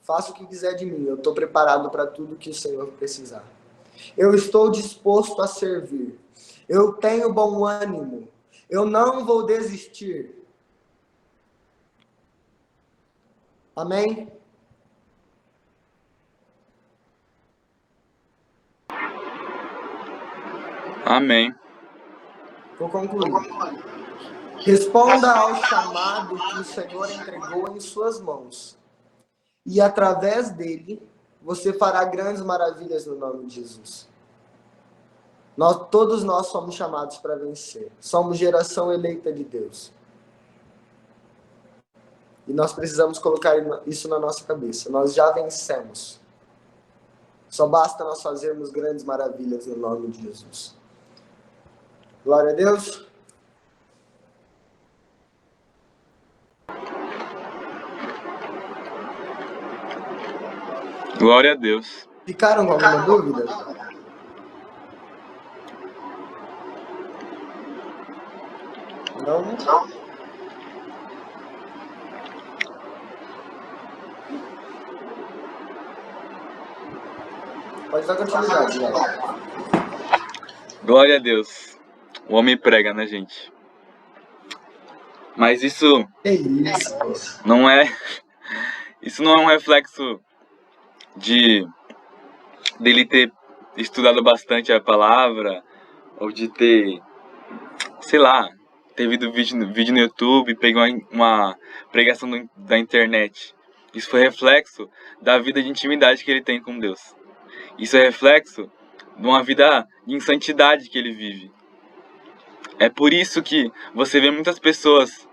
faça o que quiser de mim, eu estou preparado para tudo que o Senhor precisar. Eu estou disposto a servir. Eu tenho bom ânimo. Eu não vou desistir. Amém? Amém. Vou concluir. Responda ao chamado que o Senhor entregou em suas mãos. E através dele, você fará grandes maravilhas no nome de Jesus. Todos nós somos chamados para vencer. Somos geração eleita de Deus. E nós precisamos colocar isso na nossa cabeça. Nós já vencemos. Só basta nós fazermos grandes maravilhas no nome de Jesus. Glória a Deus. Glória a Deus. Ficaram com alguma dúvida? Não? Pode dar continuidade, galera. Glória a Deus. O homem prega, né, gente? Mas isso É isso. não é... Isso não é um reflexo dele ter estudado bastante a palavra, ou de ter, sei lá, ter visto vídeo no YouTube, pegou uma pregação da internet. Isso foi reflexo da vida de intimidade que ele tem com Deus. Isso é reflexo de uma vida de insantidade que ele vive. É por isso que você vê muitas pessoas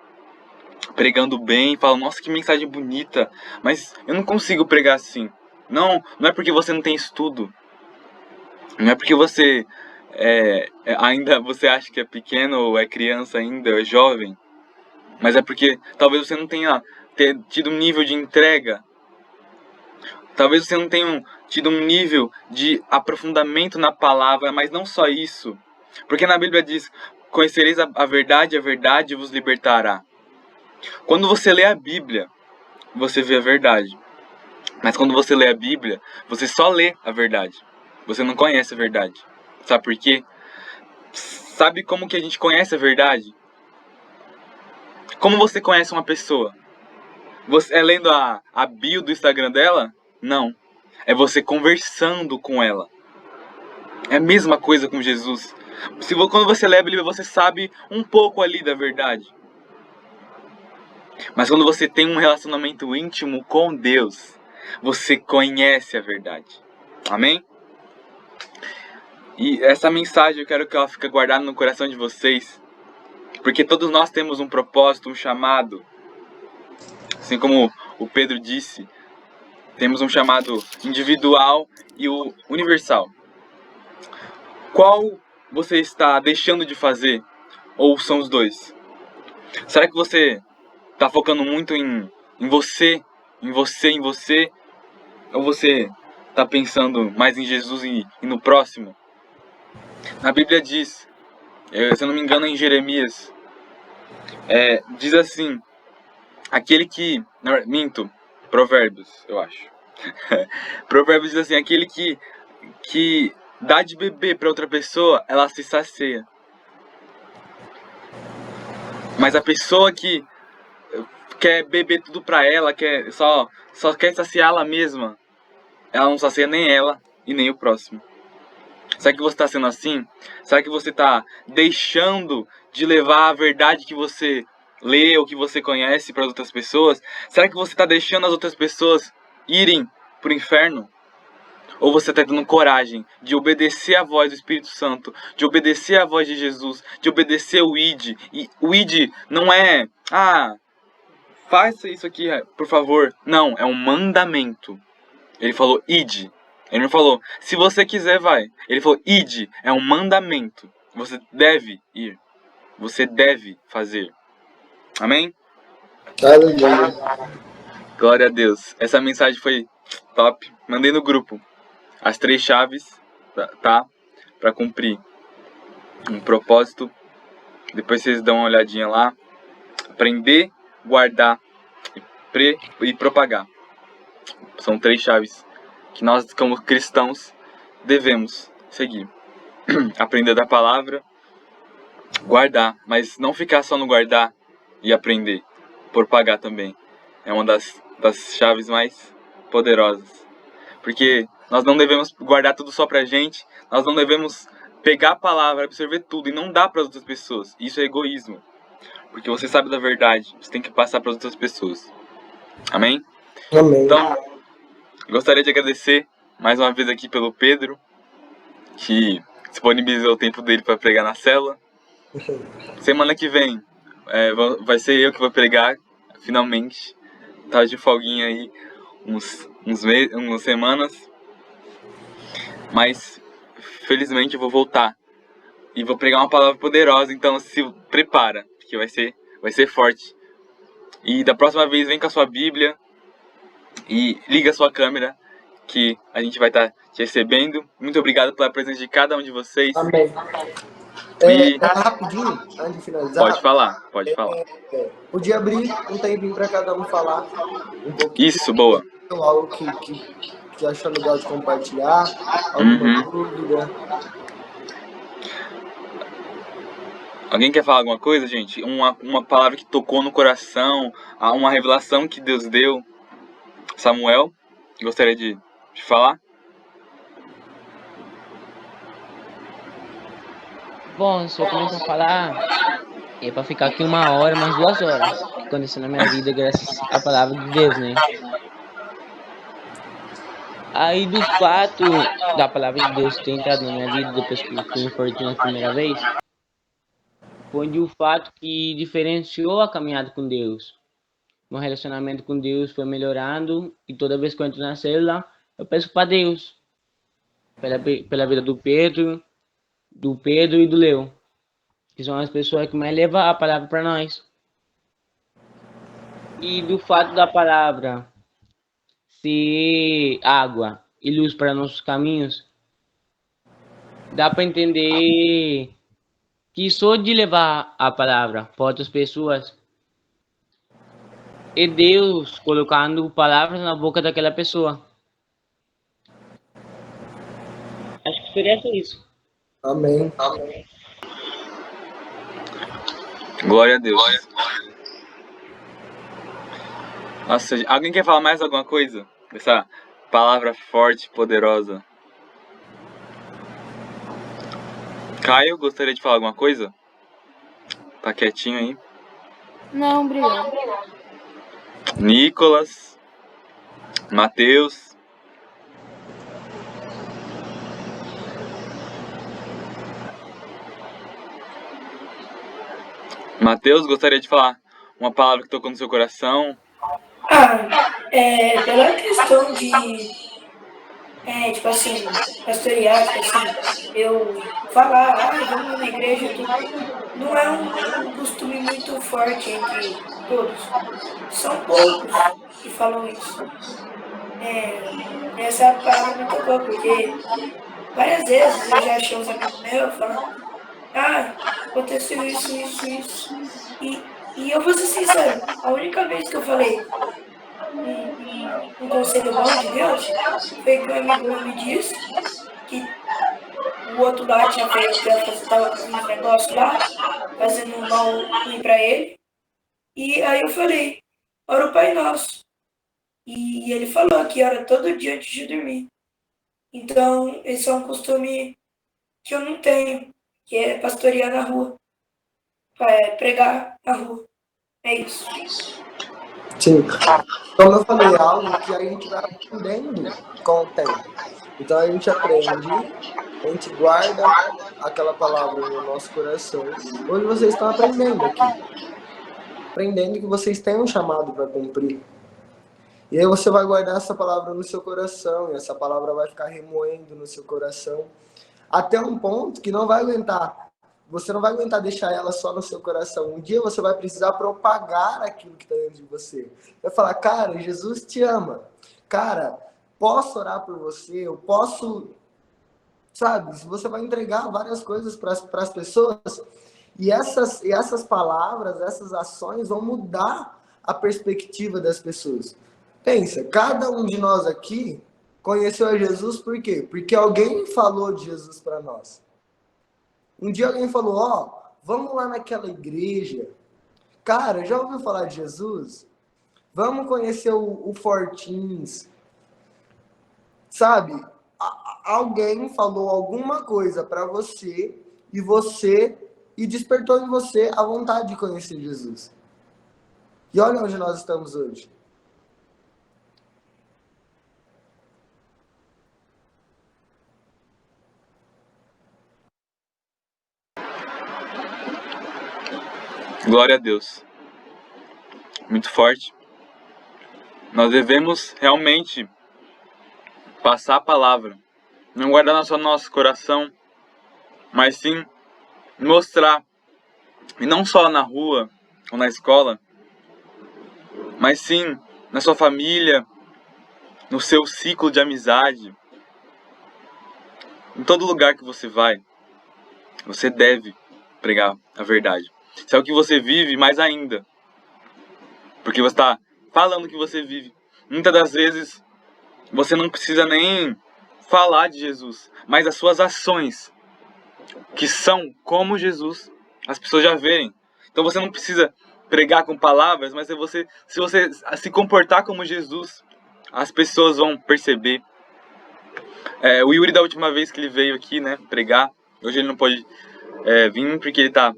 pregando bem, falam: nossa, que mensagem bonita, mas eu não consigo pregar assim. Não é porque você não tem estudo. Não é porque você ainda você acha que é pequeno, ou é criança ainda, ou é jovem. Mas é porque talvez você não tenha tido um nível de entrega. Talvez você não tenha tido um nível de aprofundamento na palavra, mas não só isso. Porque na Bíblia diz: conhecereis a verdade vos libertará. Quando você lê a Bíblia, você vê a verdade. Mas quando você lê a Bíblia, você só lê a verdade. Você não conhece a verdade. Sabe por quê? Sabe como que a gente conhece a verdade? Como você conhece uma pessoa? Você é lendo a bio do Instagram dela? Não. É você conversando com ela. É a mesma coisa com Jesus. Quando você lê a Bíblia, você sabe um pouco ali da verdade. Mas quando você tem um relacionamento íntimo com Deus, você conhece a verdade. Amém? E essa mensagem eu quero que ela fique guardada no coração de vocês. Porque todos nós temos um propósito, um chamado. Assim como o Pedro disse, temos um chamado individual e o universal. Qual você está deixando de fazer? Ou são os dois? Será que você está focando muito em você? Ou você está pensando mais em Jesus e no próximo? A Bíblia diz, se eu não me engano em Jeremias, diz assim, Provérbios, eu acho. Provérbios diz assim: aquele que dá de beber para outra pessoa, ela se sacia. Mas a pessoa que quer beber tudo pra ela, só quer saciar ela mesma, ela não sacia nem ela e nem o próximo. Será que você está sendo assim? Será que você está deixando de levar a verdade que você lê ou que você conhece para as outras pessoas? Será que você está deixando as outras pessoas irem para o inferno? Ou você está tendo coragem de obedecer a voz do Espírito Santo, de obedecer a voz de Jesus, de obedecer o ID? E o ID não é, faça isso aqui, por favor. Não, é um mandamento. Ele falou id. Ele não falou, se você quiser, vai. Ele falou, id, é um mandamento. Você deve ir. Você deve fazer. Amém? Aleluia. Glória a Deus. Essa mensagem foi top. Mandei no grupo as 3 chaves, tá? Pra cumprir um propósito. Depois vocês dão uma olhadinha lá. Aprender, guardar e propagar. São 3 chaves que nós, como cristãos, devemos seguir. Aprender da palavra, guardar, mas não ficar só no guardar e aprender, propagar também. É uma das chaves mais poderosas. Porque nós não devemos guardar tudo só pra gente, nós não devemos pegar a palavra, absorver tudo e não dar para as outras pessoas. Isso é egoísmo. Porque você sabe da verdade, você tem que passar para as outras pessoas. Amém? Amém. Então, gostaria de agradecer mais uma vez aqui pelo Pedro, que disponibilizou o tempo dele para pregar na célula. Semana que vem vai ser eu que vou pregar, finalmente. Tava de folguinha aí umas semanas. Mas, felizmente, eu vou voltar. E vou pregar uma palavra poderosa, então se prepara, porque vai ser forte. E da próxima vez, vem com a sua Bíblia e liga a sua câmera, que a gente vai estar te recebendo. Muito obrigado pela presença de cada um de vocês. Amém. Rapidinho, antes de finalizar. Pode falar. Podia abrir um tempinho para cada um falar um pouco. Isso, boa. Algo que achou legal de compartilhar, alguma dúvida. Alguém quer falar alguma coisa, gente? Uma palavra que tocou no coração, uma revelação que Deus deu. Samuel, gostaria de falar? Bom, se eu começar a falar, é pra ficar aqui 1 hora, mais 2 horas. O que aconteceu na minha vida graças à palavra de Deus, né? Aí do fato da palavra de Deus ter entrado na minha vida depois que eu fui infortunado na primeira vez, foi o fato que diferenciou a caminhada com Deus. Meu relacionamento com Deus foi melhorando e toda vez que eu entro na célula, eu peço para Deus pela vida do Pedro e do Leo, que são as pessoas que mais levam a palavra para nós. E do fato da palavra ser água e luz para nossos caminhos, dá para entender que só de levar a palavra para outras pessoas é Deus colocando palavras na boca daquela pessoa. Acho que seria só isso. Amém. Glória a Deus. Nossa, alguém quer falar mais alguma coisa? Essa palavra forte, poderosa. Caio, gostaria de falar alguma coisa? Tá quietinho aí. Não, obrigado. Nicolas, Mateus. Mateus, gostaria de falar uma palavra que tocou no seu coração? Pela questão de, tipo assim, pastorear, tipo assim, eu falar, vamos na igreja, tudo, não é um costume muito forte entre todos. São poucos que falam isso. Essa palavra me tocou, porque várias vezes eu já achei uns amigos meus falando, aconteceu isso. E eu vou ser sincero, a única vez que eu falei um conselho bom de Deus foi que um amigo meu me disse que o outro lá tinha feito, que estava fazendo um negócio lá, fazendo um mal ruim para ele. E aí eu falei, ora o Pai Nosso. E ele falou que era todo dia antes de dormir. Então, esse é um costume que eu não tenho, que é pastorear na rua, pregar na rua. É isso. Sim. Como eu falei, é algo que a gente vai aprendendo com o tempo. Então a gente aprende, a gente guarda aquela palavra no nosso coração. Hoje vocês estão aprendendo aqui. Aprendendo que vocês têm um chamado para cumprir. E aí você vai guardar essa palavra no seu coração, e essa palavra vai ficar remoendo no seu coração, até um ponto que não vai aguentar. Você não vai aguentar deixar ela só no seu coração. Um dia você vai precisar propagar aquilo que está dentro de você. Vai falar, cara, Jesus te ama. Cara, posso orar por você? Eu posso... Sabe? Você vai entregar várias coisas para as pessoas. E essas palavras, essas ações vão mudar a perspectiva das pessoas. Pensa, cada um de nós aqui conheceu a Jesus por quê? Porque alguém falou de Jesus para nós. Um dia alguém falou, ó, vamos lá naquela igreja. Cara, já ouviu falar de Jesus? Vamos conhecer o Fortins. Sabe? Alguém falou alguma coisa para você e despertou em você a vontade de conhecer Jesus. E olha onde nós estamos hoje. Glória a Deus. Muito forte. Nós devemos realmente passar a palavra. Não guardar só no nosso coração, mas sim mostrar. E não só na rua ou na escola, mas sim na sua família, no seu ciclo de amizade. Em todo lugar que você vai, você deve pregar a verdade. Se é o que você vive, mais ainda. Porque você está falando que você vive. Muitas das vezes, você não precisa nem falar de Jesus, mas as suas ações, que são como Jesus, as pessoas já veem. Então você não precisa pregar com palavras, mas se você se comportar como Jesus, as pessoas vão perceber. O Yuri, da última vez que ele veio aqui, né, pregar, hoje ele não pode vir porque ele está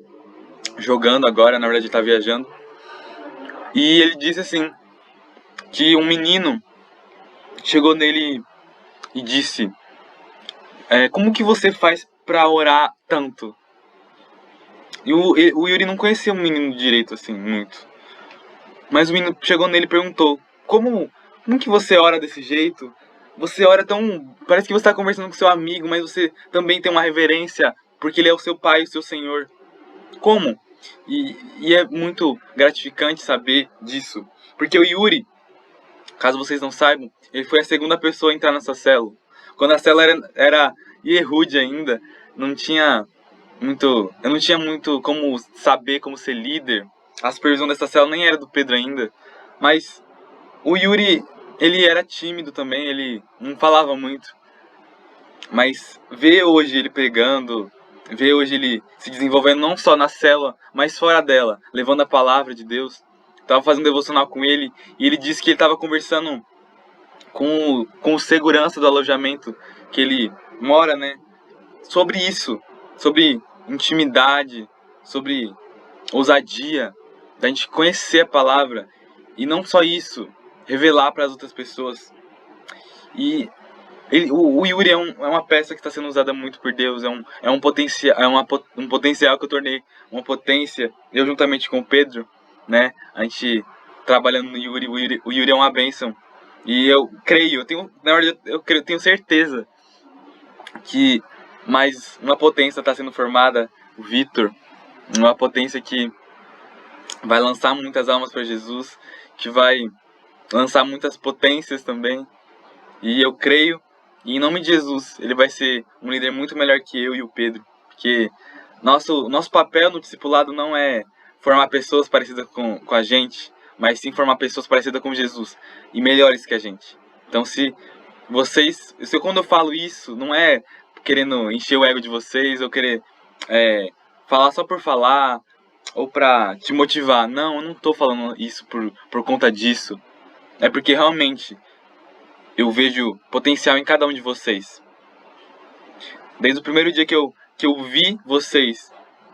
jogando agora, na verdade ele está viajando. E ele disse assim, que um menino chegou nele e disse, como que você faz para orar tanto? E o Yuri não conhecia o menino direito, assim, muito. Mas o menino chegou nele e perguntou, como que você ora desse jeito? Você ora tão... Parece que você está conversando com seu amigo, mas você também tem uma reverência, porque ele é o seu pai, o seu Senhor. Como? E é muito gratificante saber disso. Porque o Yuri, caso vocês não saibam, ele foi a segunda pessoa a entrar nessa célula. Quando a célula era Yehud ainda, eu não tinha muito como saber como ser líder. A supervisão dessa célula nem era do Pedro ainda. Mas o Yuri, ele era tímido também, ele não falava muito. Mas ver hoje ele pregando, ver hoje ele se desenvolvendo não só na célula, mas fora dela, levando a palavra de Deus. Estava fazendo devocional com ele e ele disse que ele estava conversando com o segurança do alojamento que ele mora, né? Sobre isso, sobre intimidade, sobre ousadia, da gente conhecer a palavra e não só isso, revelar para as outras pessoas. E o Yuri é uma peça que está sendo usada muito por Deus, é um potencial que eu tornei uma potência, eu juntamente com o Pedro, né? A gente trabalhando no Yuri, o Yuri é uma bênção. E eu creio, eu tenho certeza que mais uma potência está sendo formada, o Vitor, uma potência que vai lançar muitas almas para Jesus, que vai lançar muitas potências também. E eu creio, e em nome de Jesus, ele vai ser um líder muito melhor que eu e o Pedro, porque nosso papel no discipulado não é formar pessoas parecidas com a gente, mas sim formar pessoas parecidas com Jesus e melhores que a gente. Então quando eu falo isso, não é querendo encher o ego de vocês, ou querer falar só por falar, ou pra te motivar. Não, eu não tô falando isso por conta disso. É porque realmente eu vejo potencial em cada um de vocês. Desde o primeiro dia que eu vi vocês,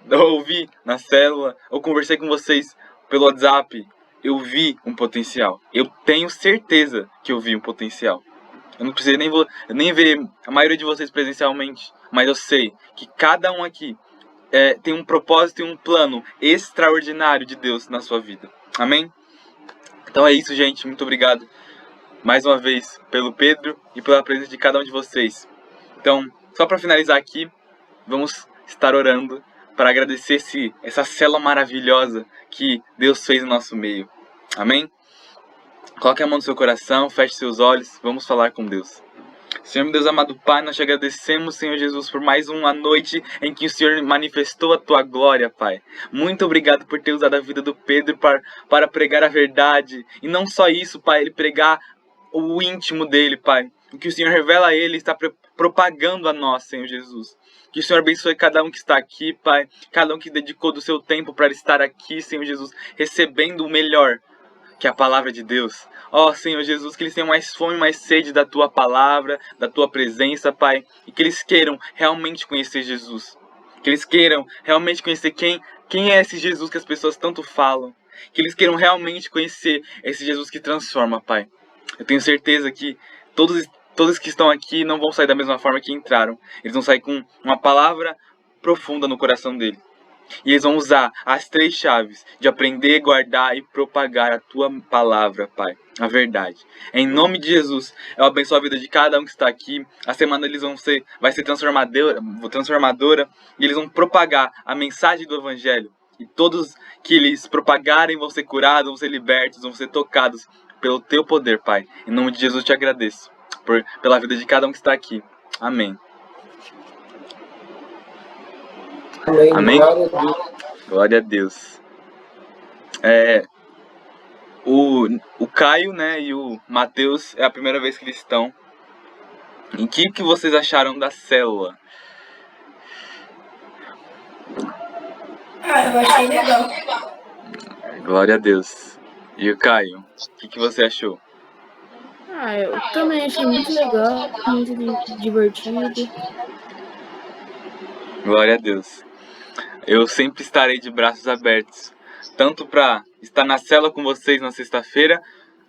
eu ouvi na célula, eu conversei com vocês pelo WhatsApp, eu vi um potencial. Eu tenho certeza que eu vi um potencial. Eu não precisei nem ver a maioria de vocês presencialmente, mas eu sei que cada um aqui tem um propósito e um plano extraordinário de Deus na sua vida. Amém? Então é isso, gente. Muito obrigado mais uma vez pelo Pedro e pela presença de cada um de vocês. Então, só para finalizar aqui, vamos estar orando para agradecer essa célula maravilhosa que Deus fez no nosso meio. Amém? Coloque a mão no seu coração, feche seus olhos, vamos falar com Deus. Senhor, meu Deus amado Pai, nós te agradecemos, Senhor Jesus, por mais uma noite em que o Senhor manifestou a tua glória, Pai. Muito obrigado por ter usado a vida do Pedro para pregar a verdade. E não só isso, Pai, ele pregar o íntimo dele, Pai. O que o Senhor revela a ele está propagando a nós, Senhor Jesus. Que o Senhor abençoe cada um que está aqui, Pai. Cada um que dedicou do seu tempo para estar aqui, Senhor Jesus, recebendo o melhor, que é a palavra de Deus. Ó Senhor Jesus, que eles tenham mais fome, mais sede da Tua palavra, da Tua presença, Pai. E que eles queiram realmente conhecer Jesus. Que eles queiram realmente conhecer quem é esse Jesus que as pessoas tanto falam. Que eles queiram realmente conhecer esse Jesus que transforma, Pai. Eu tenho certeza que todos que estão aqui não vão sair da mesma forma que entraram. Eles vão sair com uma palavra profunda no coração deles. E eles vão usar as 3 chaves de aprender, guardar e propagar a Tua palavra, Pai. A verdade. Em nome de Jesus, eu abençoo a vida de cada um que está aqui. A semana eles vai ser transformadora. E eles vão propagar a mensagem do Evangelho. E todos que eles propagarem vão ser curados, vão ser libertos, vão ser tocados pelo Teu poder, Pai. Em nome de Jesus eu te agradeço pela vida de cada um que está aqui. Amém. Amém? Glória a Deus. O Caio, né, e o Matheus é a primeira vez que eles estão. E o que vocês acharam da célula? Eu achei legal. Glória a Deus. E o Caio, o que você achou? Eu também achei muito legal, muito divertido. Glória a Deus. Eu sempre estarei de braços abertos, tanto para estar na célula com vocês na sexta-feira,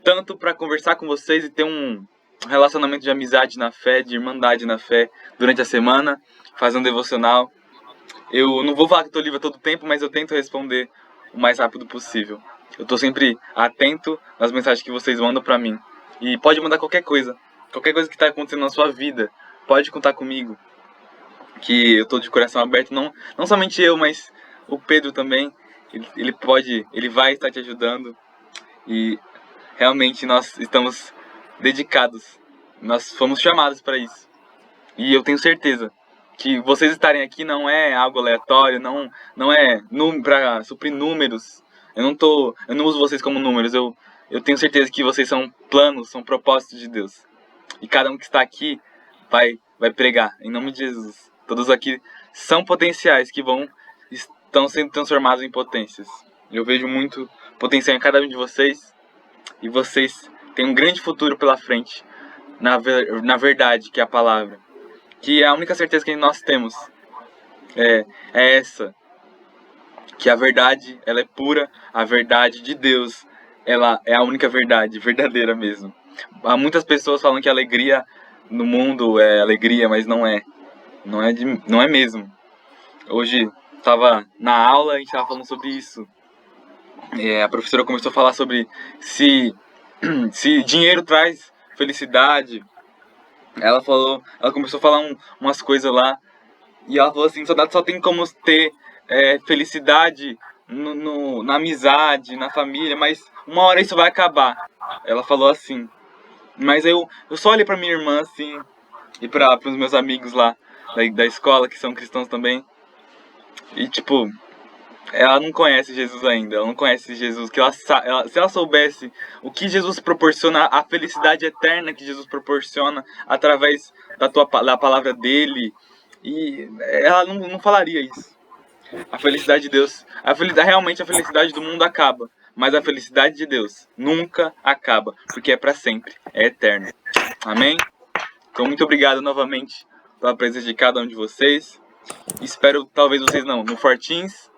tanto para conversar com vocês e ter um relacionamento de amizade na fé, de irmandade na fé durante a semana, fazer um devocional. Eu não vou falar que estou livre a todo tempo, mas eu tento responder o mais rápido possível. Eu estou sempre atento nas mensagens que vocês mandam para mim. E pode mandar qualquer coisa que está acontecendo na sua vida, pode contar comigo. Que eu tô de coração aberto, não somente eu, mas o Pedro também. Ele vai estar te ajudando. E realmente nós estamos dedicados. Nós fomos chamados para isso. E eu tenho certeza que vocês estarem aqui não é algo aleatório, não é para suprir números. Eu não uso vocês como números. Eu tenho certeza que vocês são planos, são propósitos de Deus. E cada um que está aqui vai pregar, em nome de Jesus. Todos aqui são potenciais que estão sendo transformados em potências. Eu vejo muito potencial em cada um de vocês. E vocês têm um grande futuro pela frente. Na verdade, que é a palavra. Que é a única certeza que nós temos. É essa. Que a verdade, ela é pura. A verdade de Deus, ela é a única verdade, verdadeira mesmo. Há muitas pessoas falando que a alegria no mundo é alegria, mas não é. Não é mesmo. Hoje estava na aula, a gente estava falando sobre isso. A professora começou a falar sobre se dinheiro traz felicidade. Ela começou a falar umas coisas lá. E ela falou assim, só tem como ter felicidade na amizade, na família, mas uma hora isso vai acabar. Ela falou assim. Mas eu só olhei pra minha irmã assim, e para os meus amigos lá da escola, que são cristãos também. E tipo, ela não conhece Jesus ainda. Ela não conhece Jesus. Se ela soubesse o que Jesus proporciona, a felicidade eterna que Jesus proporciona através da palavra dele, E ela não falaria isso. A felicidade de Deus, realmente a felicidade do mundo acaba, mas a felicidade de Deus nunca acaba, porque é para sempre, é eterno. Amém? Então muito obrigado novamente pela presença de cada um de vocês. Espero talvez vocês no Fortins.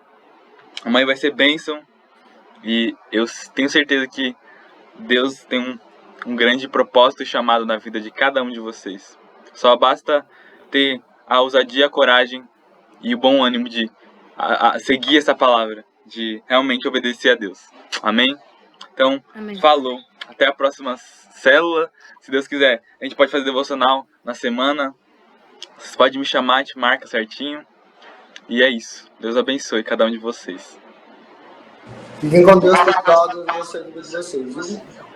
Amanhã vai ser bênção e eu tenho certeza que Deus tem um grande propósito e chamado na vida de cada um de vocês. Só basta ter a ousadia, a coragem e o bom ânimo de seguir essa palavra, de realmente obedecer a Deus. Amém? Então, Amém. falou. Até a próxima célula. Se Deus quiser, a gente pode fazer devocional na semana. Vocês podem me chamar, a gente marca certinho. E é isso. Deus abençoe cada um de vocês. Fiquem com Deus, pessoal. Deus abençoe a vida de vocês, viu?